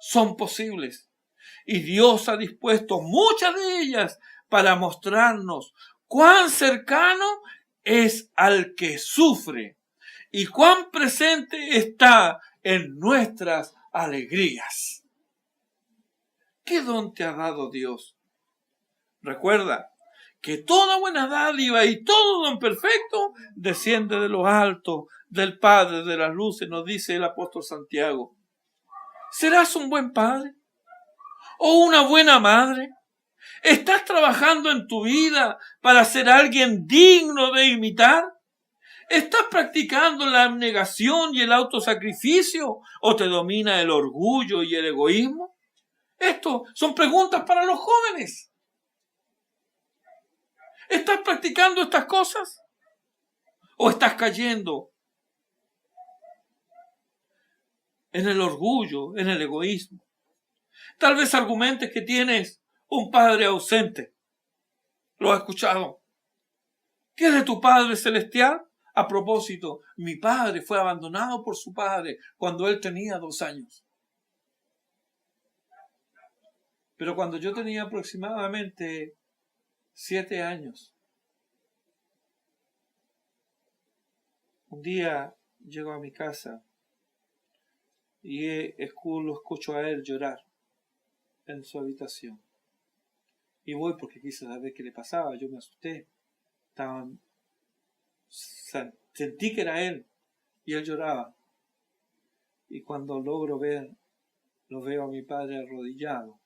son posibles y Dios ha dispuesto muchas de ellas para mostrarnos cuán cercano es al que sufre y cuán presente está en nuestras alegrías. ¿Qué don te ha dado Dios? Recuerda que toda buena dádiva y todo don perfecto desciende de lo alto, del Padre de las luces, nos dice el apóstol Santiago. ¿Serás un buen padre? ¿O una buena madre? ¿Estás trabajando en tu vida para ser alguien digno de imitar? ¿Estás practicando la abnegación y el autosacrificio? ¿O te domina el orgullo y el egoísmo? Esto son preguntas para los jóvenes. ¿Estás practicando estas cosas? ¿O estás cayendo en el orgullo, en el egoísmo? Tal vez argumentes que tienes un padre ausente. ¿Lo has escuchado? ¿Qué es de tu Padre Celestial? A propósito, mi padre fue abandonado por su padre cuando él tenía 2 años. Pero cuando yo tenía aproximadamente 7 años, un día llego a mi casa y lo escucho a él llorar en su habitación. Y voy porque quise saber qué le pasaba. Yo me asusté. Sentí que era él y él lloraba. Y cuando logro lo veo a mi padre arrodillado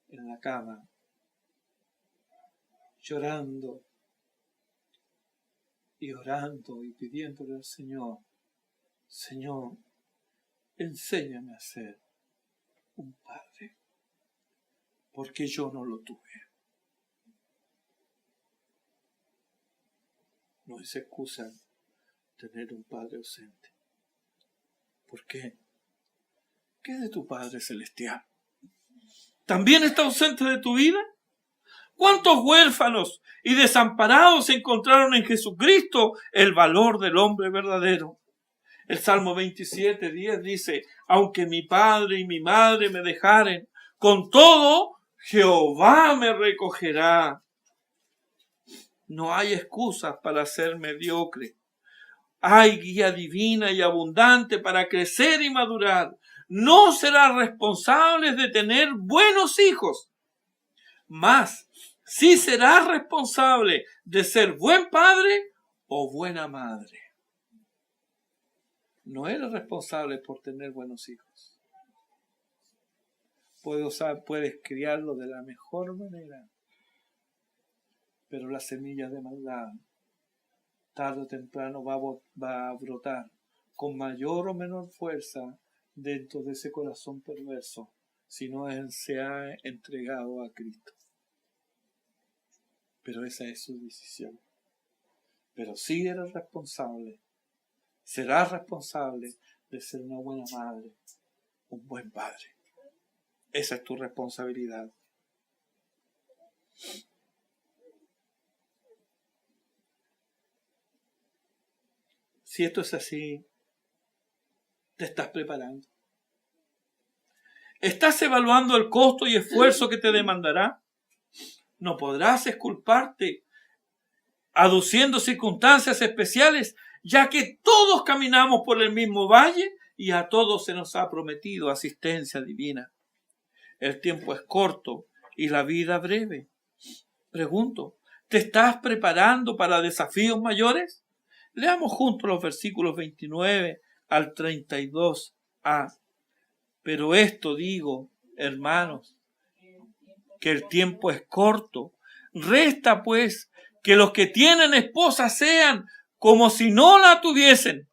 en la cama, llorando y orando y pidiéndole al Señor, Señor, enséñame a ser un padre, porque yo no lo tuve. No es excusa tener un padre ausente. ¿Por qué? ¿Qué es de tu Padre Celestial? ¿También está ausente de tu vida? ¿Cuántos huérfanos y desamparados encontraron en Jesucristo el valor del hombre verdadero? El Salmo 27:10 dice, aunque mi padre y mi madre me dejaren, con todo Jehová me recogerá. No hay excusas para ser mediocre. Hay guía divina y abundante para crecer y madurar. No serás responsable de tener buenos hijos, mas sí serás responsable de ser buen padre o buena madre. No eres responsable por tener buenos hijos. Puedes criarlo de la mejor manera, pero la semilla de maldad tarde o temprano va a brotar con mayor o menor fuerza dentro de ese corazón perverso si no se ha entregado a Cristo. Pero esa es su decisión. Pero sí eres responsable, serás responsable de ser una buena madre, un buen padre. Esa es tu responsabilidad. Si esto es así, te estás preparando. ¿Estás evaluando el costo y esfuerzo que te demandará? No podrás exculparte aduciendo circunstancias especiales, ya que todos caminamos por el mismo valle y a todos se nos ha prometido asistencia divina. El tiempo es corto y la vida breve. Pregunto, ¿te estás preparando para desafíos mayores? Leamos juntos los versículos 29 al 32a. Pero esto digo, hermanos, que el tiempo es corto. Resta pues que los que tienen esposa sean como si no la tuviesen,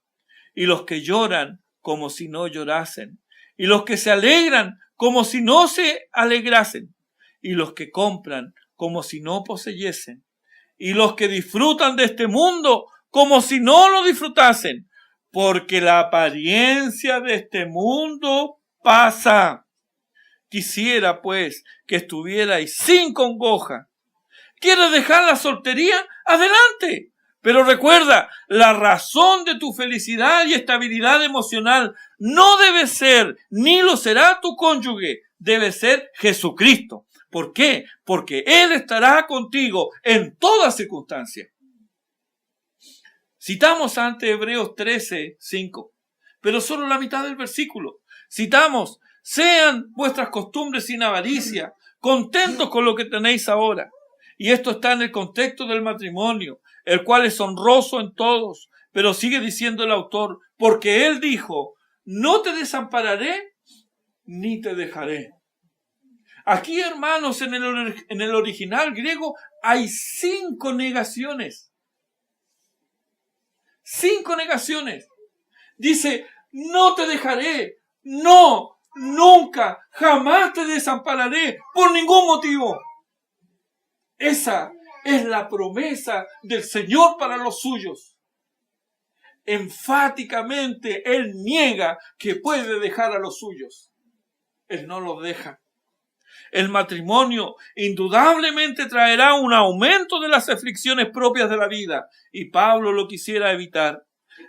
y los que lloran como si no llorasen, y los que se alegran como si no se alegrasen, y los que compran como si no poseyesen, y los que disfrutan de este mundo como si no lo disfrutasen, porque la apariencia de este mundo pasa. Quisiera pues que estuvierais sin congoja. ¿Quieres dejar la soltería? Adelante. Pero recuerda, la razón de tu felicidad y estabilidad emocional no debe ser, ni lo será tu cónyuge, debe ser Jesucristo. ¿Por qué? Porque Él estará contigo en toda circunstancia. Citamos ante Hebreos 13:5, pero solo la mitad del versículo. Citamos, sean vuestras costumbres sin avaricia, contentos con lo que tenéis ahora. Y esto está en el contexto del matrimonio, el cual es honroso en todos, pero sigue diciendo el autor, porque Él dijo, no te desampararé ni te dejaré. Aquí, hermanos, en el original griego hay 5 negaciones. 5 negaciones. Dice, no te dejaré, no, nunca, jamás te desampararé, por ningún motivo. Esa es la promesa del Señor para los suyos. Enfáticamente, Él niega que puede dejar a los suyos. Él no los deja. El matrimonio indudablemente traerá un aumento de las aflicciones propias de la vida, y Pablo lo quisiera evitar.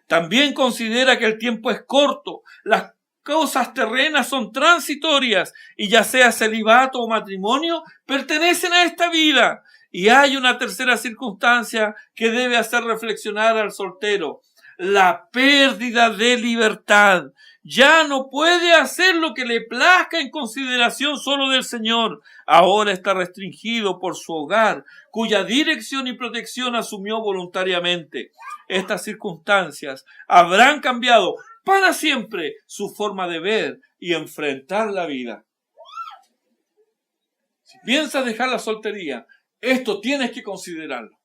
También considera que el tiempo es corto, las cosas terrenas son transitorias, y ya sea celibato o matrimonio, pertenecen a esta vida. Y hay una tercera circunstancia que debe hacer reflexionar al soltero: la pérdida de libertad. Ya no puede hacer lo que le plazca en consideración solo del Señor. Ahora está restringido por su hogar, cuya dirección y protección asumió voluntariamente. Estas circunstancias habrán cambiado para siempre su forma de ver y enfrentar la vida. Si piensas dejar la soltería, esto tienes que considerarlo.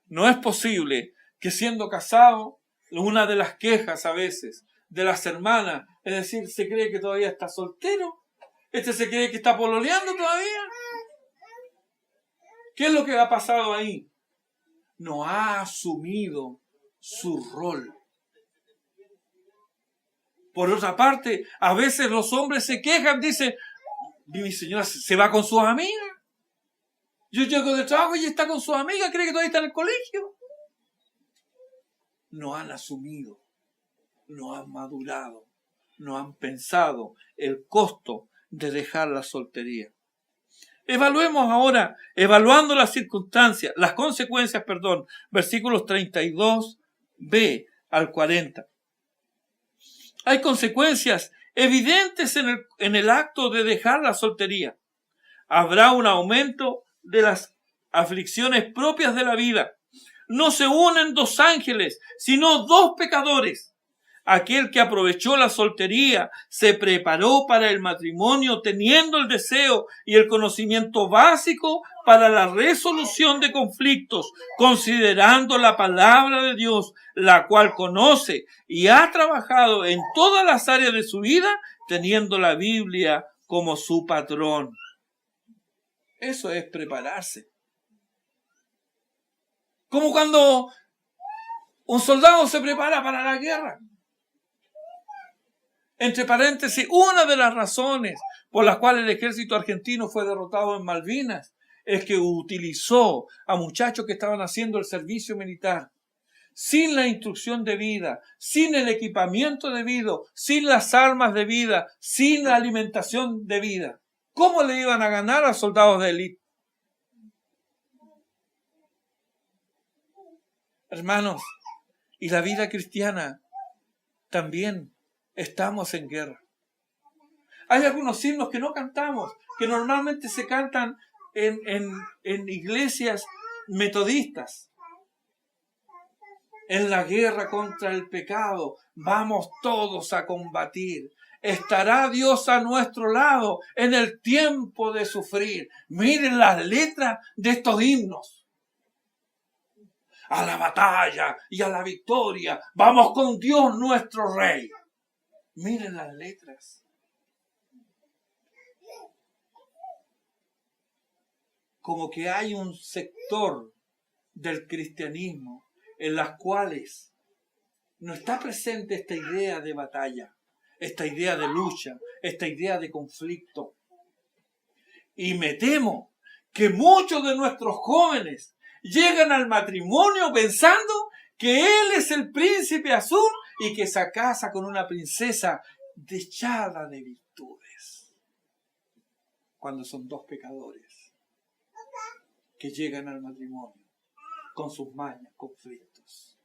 No es posible que siendo casado, una de las quejas a veces de las hermanas, es decir, se cree que todavía está soltero, se cree que está pololeando todavía. ¿Qué es lo que ha pasado ahí? No ha asumido su rol. Por otra parte, a veces los hombres se quejan, dicen, mi señora se va con sus amigas. Yo llego del trabajo y está con sus amigas, cree que todavía está en el colegio. No han asumido, no han madurado, no han pensado el costo de dejar la soltería. Evaluemos ahora, evaluando las circunstancias, las consecuencias, versículos 32b al 40. Hay consecuencias evidentes en el acto de dejar la soltería. Habrá un aumento de las aflicciones propias de la vida. No se unen 2 ángeles, sino 2 pecadores. Aquel que aprovechó la soltería se preparó para el matrimonio teniendo el deseo y el conocimiento básico para la resolución de conflictos, considerando la palabra de Dios, la cual conoce y ha trabajado en todas las áreas de su vida, teniendo la Biblia como su patrón. Eso es prepararse. Como cuando un soldado se prepara para la guerra. Entre paréntesis, una de las razones por las cuales el ejército argentino fue derrotado en Malvinas es que utilizó a muchachos que estaban haciendo el servicio militar sin la instrucción debida, sin el equipamiento debido, sin las armas debidas, sin la alimentación debida. ¿Cómo le iban a ganar a soldados de élite? Hermanos, y la vida cristiana también estamos en guerra. Hay algunos himnos que no cantamos, que normalmente se cantan en iglesias metodistas. En la guerra contra el pecado vamos todos a combatir. estará Dios a nuestro lado en el tiempo de sufrir. Miren las letras de estos himnos. A la batalla y a la victoria. Vamos con Dios nuestro Rey. Miren las letras. Como que hay un sector del cristianismo en las cuales no está presente esta idea de batalla, esta idea de lucha, esta idea de conflicto. Y me temo que muchos de nuestros jóvenes llegan al matrimonio pensando que él es el príncipe azul y que se casa con una princesa dechada de virtudes. Cuando son dos pecadores que llegan al matrimonio con sus mañas, conflictos.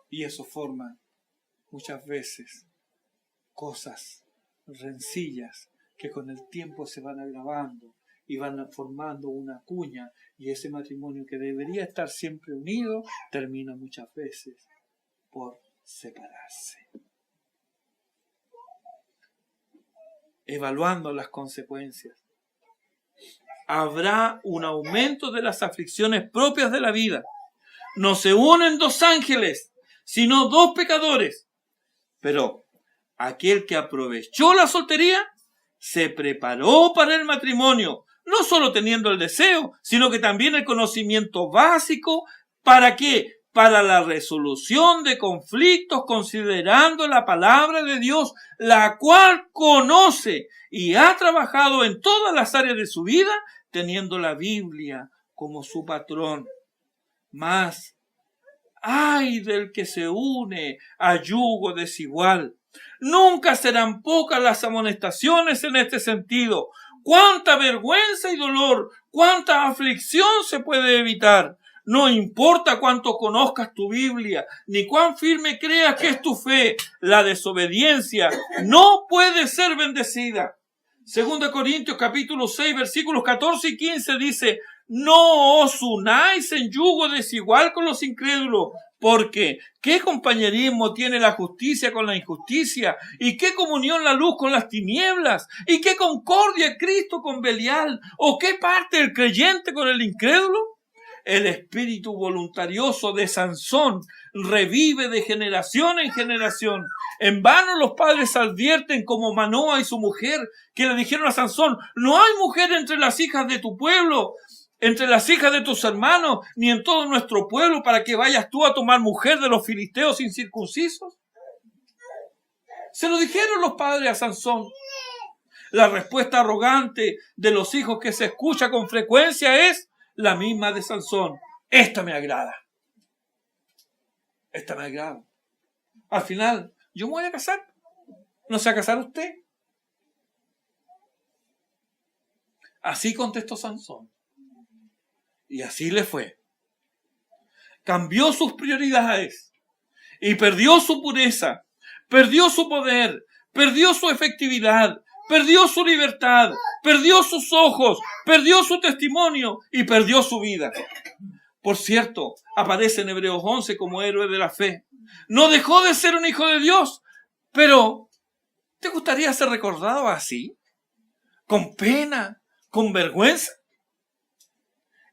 Y eso forma muchas veces cosas rencillas que con el tiempo se van agravando y van formando una cuña, y ese matrimonio que debería estar siempre unido termina muchas veces por separarse. Evaluando las consecuencias, habrá un aumento de las aflicciones propias de la vida. No se unen dos ángeles, sino dos pecadores. Pero aquel que aprovechó la soltería se preparó para el matrimonio, no solo teniendo el deseo, sino que también el conocimiento básico. ¿Para qué? Para la resolución de conflictos, considerando la palabra de Dios, la cual conoce y ha trabajado en todas las áreas de su vida, teniendo la Biblia como su patrón. Mas ay del que se une a yugo desigual. Nunca serán pocas las amonestaciones en este sentido. Cuánta vergüenza y dolor, cuánta aflicción se puede evitar. No importa cuánto conozcas tu Biblia, ni cuán firme creas que es tu fe, la desobediencia no puede ser bendecida. 2 Corintios capítulo 6, versículos 14 y 15 dice: no os unáis en yugo desigual con los incrédulos, porque ¿qué compañerismo tiene la justicia con la injusticia? ¿Y qué comunión la luz con las tinieblas? ¿Y qué concordia Cristo con Belial? ¿O qué parte el creyente con el incrédulo? El espíritu voluntarioso de Sansón revive de generación en generación. En vano los padres advierten, como Manoa y su mujer, que le dijeron a Sansón: no hay mujer entre las hijas de tu pueblo, entre las hijas de tus hermanos, ni en todo nuestro pueblo, para que vayas tú a tomar mujer de los filisteos incircuncisos. Se lo dijeron los padres a Sansón. La respuesta arrogante de los hijos que se escucha con frecuencia es la misma de Sansón: esta me agrada. Esta me agrada. Al final, yo me voy a casar. ¿No se va a casar usted? Así contestó Sansón. Y así le fue. Cambió sus prioridades y perdió su pureza, perdió su poder, perdió su efectividad, perdió su libertad, perdió sus ojos, perdió su testimonio y perdió su vida. Por cierto, aparece en Hebreos 11 como héroe de la fe. No dejó de ser un hijo de Dios, pero ¿te gustaría ser recordado así? ¿Con pena? ¿Con vergüenza?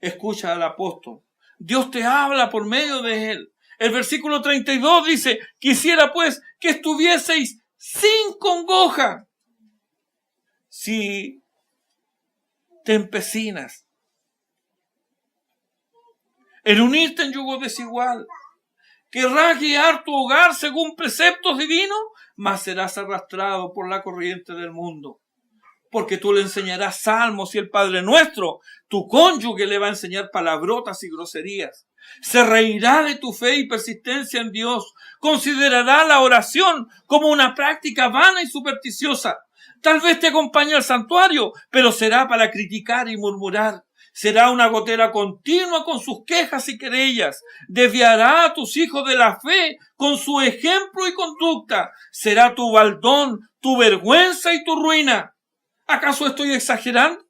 Escucha al apóstol. Dios te habla por medio de él. El versículo 32 dice: quisiera pues que estuvieseis sin congoja si te empecinas en unirte en yugo desigual. Querrás guiar tu hogar según preceptos divinos, mas serás arrastrado por la corriente del mundo. Porque tú le enseñarás salmos y el Padre Nuestro. Tu cónyuge le va a enseñar palabrotas y groserías. Se reirá de tu fe y persistencia en Dios. Considerará la oración como una práctica vana y supersticiosa. Tal vez te acompañe al santuario, pero será para criticar y murmurar. Será una gotera continua con sus quejas y querellas. Desviará a tus hijos de la fe con su ejemplo y conducta. Será tu baldón, tu vergüenza y tu ruina. ¿Acaso estoy exagerando?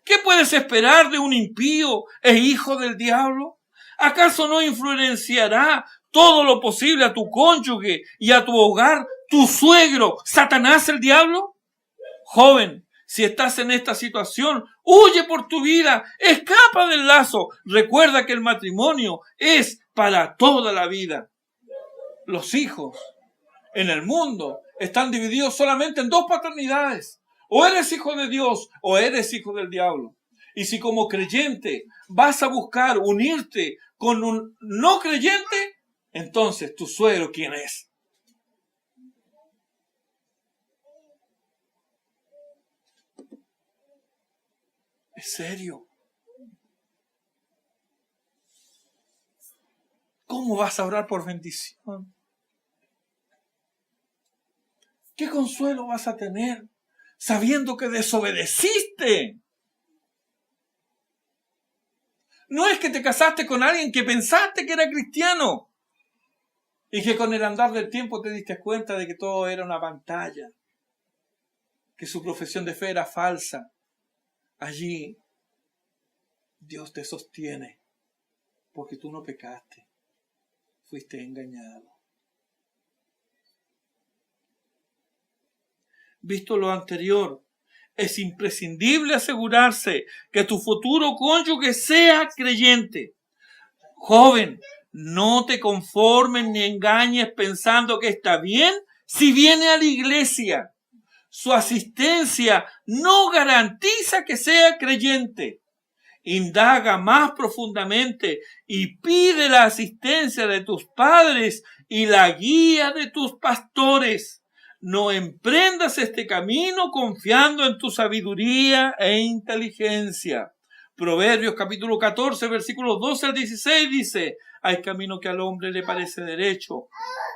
¿Qué puedes esperar de un impío e hijo del diablo? ¿Acaso no influenciará todo lo posible a tu cónyuge y a tu hogar, tu suegro, Satanás el diablo? Joven, si estás en esta situación, huye por tu vida, escapa del lazo. Recuerda que el matrimonio es para toda la vida. Los hijos en el mundo están divididos solamente en dos paternidades. O eres hijo de Dios o eres hijo del diablo. Y si como creyente vas a buscar unirte con un no creyente, entonces tu suegro, ¿quién es? ¿Es serio? ¿Cómo vas a orar por bendición? ¿Qué consuelo vas a tener sabiendo que desobedeciste? No es que te casaste con alguien que pensaste que era cristiano y que con el andar del tiempo te diste cuenta de que todo era una pantalla, que su profesión de fe era falsa. Allí Dios te sostiene porque tú no pecaste, fuiste engañado. Visto lo anterior, es imprescindible asegurarse que tu futuro cónyuge sea creyente. Joven, no te conformes ni engañes pensando que está bien si viene a la iglesia. Su asistencia no garantiza que sea creyente. Indaga más profundamente y pide la asistencia de tus padres y la guía de tus pastores. No emprendas este camino confiando en tu sabiduría e inteligencia. Proverbios capítulo 14, versículos 12 al 16 dice: hay camino que al hombre le parece derecho,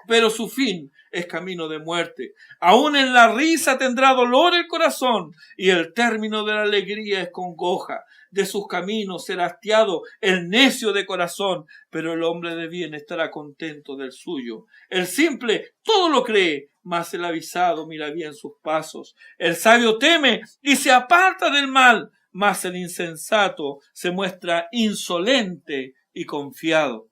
pero su fin es camino de muerte. Aún en la risa tendrá dolor el corazón, y el término de la alegría es congoja. De sus caminos será hastiado el necio de corazón, pero el hombre de bien estará contento del suyo. El simple todo lo cree, mas el avisado mira bien sus pasos. El sabio teme y se aparta del mal, mas el insensato se muestra insolente y confiado.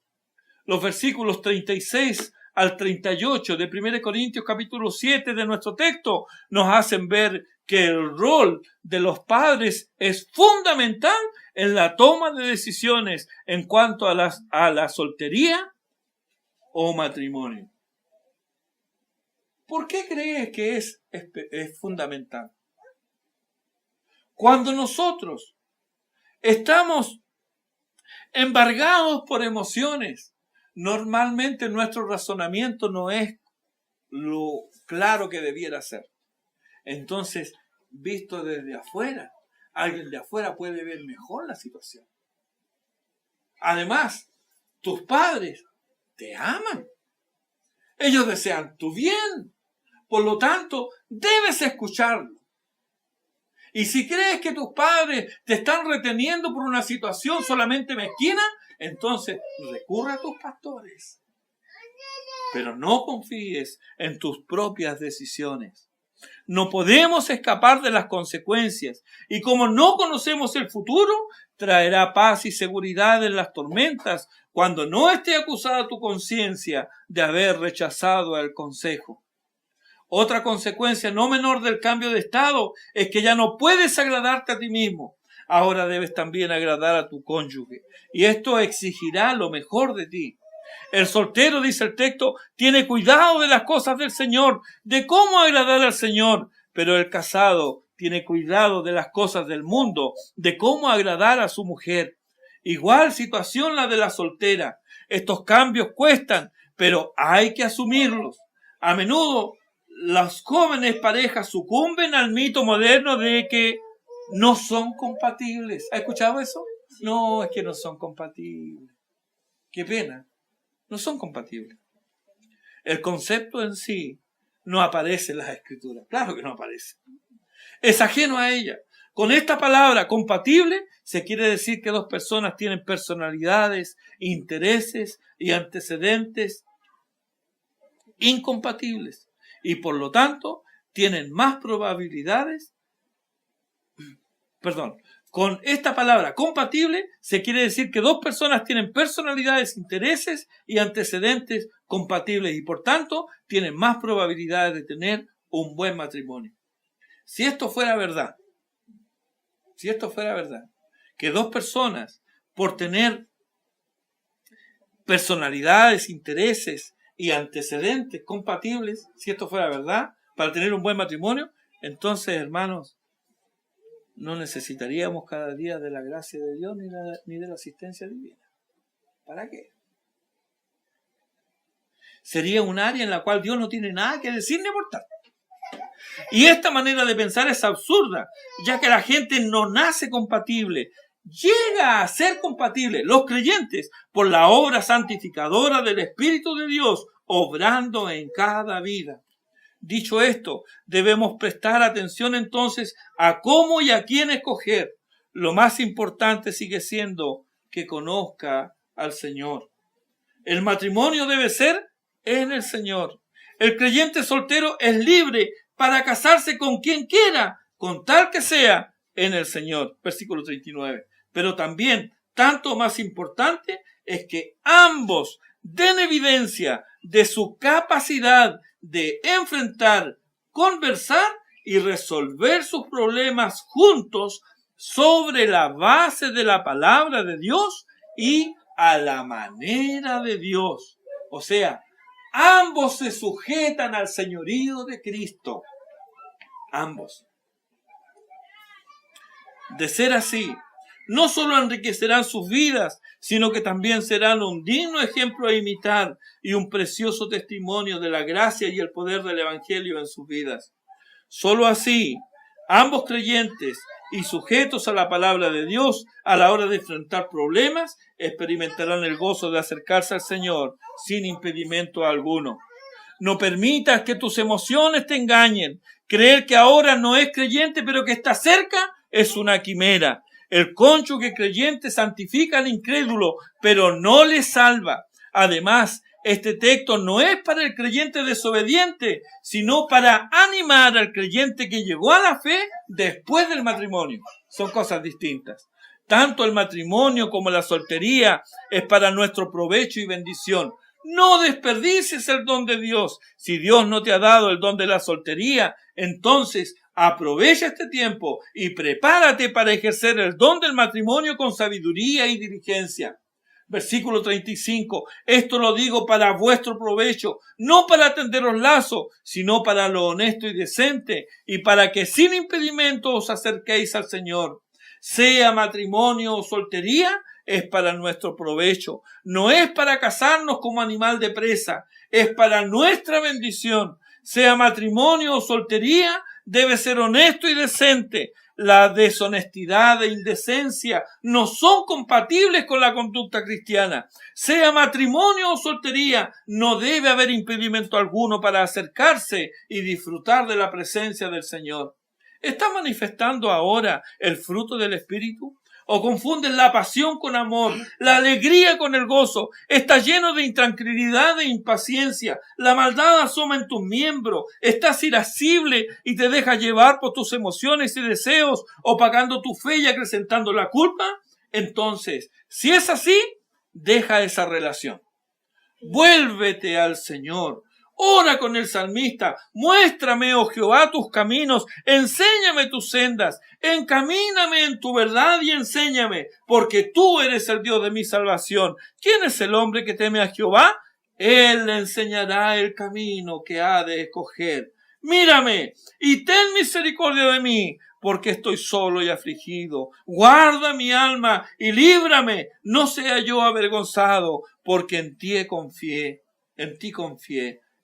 Los versículos 36 al 38 de 1 Corintios capítulo 7 de nuestro texto nos hacen ver que el rol de los padres es fundamental en la toma de decisiones en cuanto a la soltería o matrimonio. ¿Por qué crees que es fundamental? Cuando nosotros estamos embargados por emociones, normalmente nuestro razonamiento no es lo claro que debiera ser. Entonces, visto desde afuera, alguien de afuera puede ver mejor la situación. Además, tus padres te aman. Ellos desean tu bien. Por lo tanto, debes escucharlo. Y si crees que tus padres te están reteniendo por una situación solamente mezquina, entonces recurre a tus pastores. Pero no confíes en tus propias decisiones. No podemos escapar de las consecuencias. Y como no conocemos el futuro, traerá paz y seguridad en las tormentas cuando no esté acusada tu conciencia de haber rechazado el consejo. Otra consecuencia no menor del cambio de estado es que ya no puedes agradarte a ti mismo. Ahora debes también agradar a tu cónyuge. Y esto exigirá lo mejor de ti. El soltero, dice el texto, tiene cuidado de las cosas del Señor, de cómo agradar al Señor. Pero el casado tiene cuidado de las cosas del mundo, de cómo agradar a su mujer. Igual situación la de la soltera. Estos cambios cuestan, pero hay que asumirlos. A menudo las jóvenes parejas sucumben al mito moderno de que no son compatibles. ¿Ha escuchado eso? No, es que no son compatibles. Qué pena. No son compatibles. El concepto en sí no aparece en las escrituras. Claro que no aparece. Es ajeno a ella. Con esta palabra compatible se quiere decir que dos personas tienen personalidades, intereses y antecedentes incompatibles. Y por lo tanto tienen más probabilidades, Con esta palabra compatible se quiere decir que dos personas tienen personalidades, intereses y antecedentes compatibles y por tanto tienen más probabilidades de tener un buen matrimonio. Si esto fuera verdad, que dos personas por tener personalidades, intereses y antecedentes compatibles, si esto fuera verdad, para tener un buen matrimonio, entonces, hermanos, no necesitaríamos cada día de la gracia de Dios ni de la asistencia divina. ¿Para qué? Sería un área en la cual Dios no tiene nada que decir ni aportar. Y esta manera de pensar es absurda, ya que la gente no nace compatible, llega a ser compatible, los creyentes, por la obra santificadora del Espíritu de Dios, obrando en cada vida. Dicho esto, debemos prestar atención entonces a cómo y a quién escoger. Lo más importante sigue siendo que conozca al Señor. El matrimonio debe ser en el Señor. El creyente soltero es libre para casarse con quien quiera, con tal que sea en el Señor. Versículo 39. Pero también, tanto más importante, es que ambos den evidencia de su capacidad de enfrentar, conversar y resolver sus problemas juntos sobre la base de la palabra de Dios y a la manera de Dios. O sea, ambos se sujetan al señorío de Cristo. Ambos. De ser así, no solo enriquecerán sus vidas, sino que también serán un digno ejemplo a imitar y un precioso testimonio de la gracia y el poder del Evangelio en sus vidas. Solo así, ambos creyentes y sujetos a la palabra de Dios, a la hora de enfrentar problemas, experimentarán el gozo de acercarse al Señor sin impedimento alguno. No permitas que tus emociones te engañen. Creer que ahora no es creyente, pero que está cerca, es una quimera. El cónyuge creyente santifica al incrédulo, pero no le salva. Además, este texto no es para el creyente desobediente, sino para animar al creyente que llegó a la fe después del matrimonio. Son cosas distintas. Tanto el matrimonio como la soltería es para nuestro provecho y bendición. No desperdicies el don de Dios. Si Dios no te ha dado el don de la soltería, entonces aprovecha este tiempo y prepárate para ejercer el don del matrimonio con sabiduría y diligencia. Versículo 35. Esto lo digo para vuestro provecho, no para tenderos lazo, sino para lo honesto y decente, y para que sin impedimento os acerquéis al Señor. Sea matrimonio o soltería, es para nuestro provecho. No es para casarnos como animal de presa, es para nuestra bendición. Sea matrimonio o soltería, debe ser honesto y decente. La deshonestidad e indecencia no son compatibles con la conducta cristiana. Sea matrimonio o soltería, no debe haber impedimento alguno para acercarse y disfrutar de la presencia del Señor. ¿Está manifestando ahora el fruto del Espíritu? ¿O confunden la pasión con amor, la alegría con el gozo? Está lleno de intranquilidad e impaciencia. La maldad asoma en tus miembros. Estás irascible y te dejas llevar por tus emociones y deseos, opacando tu fe y acrecentando la culpa. Entonces, si es así, deja esa relación. Vuélvete al Señor. Ora con el salmista. Muéstrame, oh Jehová, tus caminos. Enséñame tus sendas. Encamíname en tu verdad y enséñame, porque tú eres el Dios de mi salvación. ¿Quién es el hombre que teme a Jehová? Él le enseñará el camino que ha de escoger. Mírame y ten misericordia de mí, porque estoy solo y afligido. Guarda mi alma y líbrame, no sea yo avergonzado, porque en ti confié.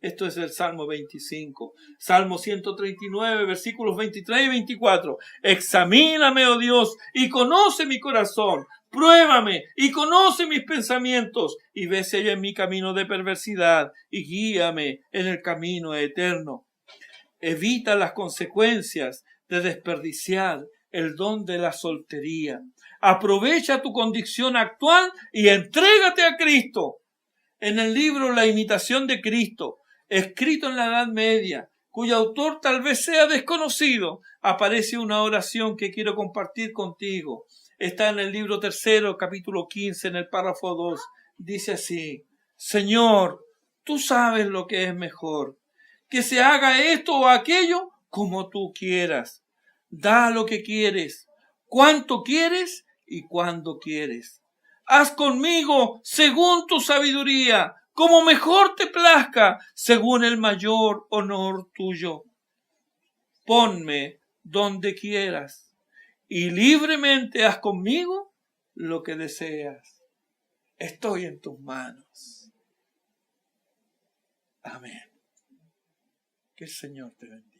Esto es el Salmo 25. Salmo 139, versículos 23 y 24. Examíname, oh Dios, y conoce mi corazón. Pruébame y conoce mis pensamientos, y ve si hay en mi camino de perversidad, y guíame en el camino eterno. Evita las consecuencias de desperdiciar el don de la soltería. Aprovecha tu condición actual y entrégate a Cristo. En el libro La imitación de Cristo, escrito en la Edad Media, cuyo autor tal vez sea desconocido, aparece una oración que quiero compartir contigo. Está en el libro 3, capítulo 15, en el párrafo 2. Dice así: Señor, tú sabes lo que es mejor, que se haga esto o aquello como tú quieras. Da lo que quieres, cuánto quieres y cuándo quieres. Haz conmigo según tu sabiduría, como mejor te plazca, según el mayor honor tuyo. Ponme donde quieras y libremente haz conmigo lo que deseas. Estoy en tus manos. Amén. Que el Señor te bendiga.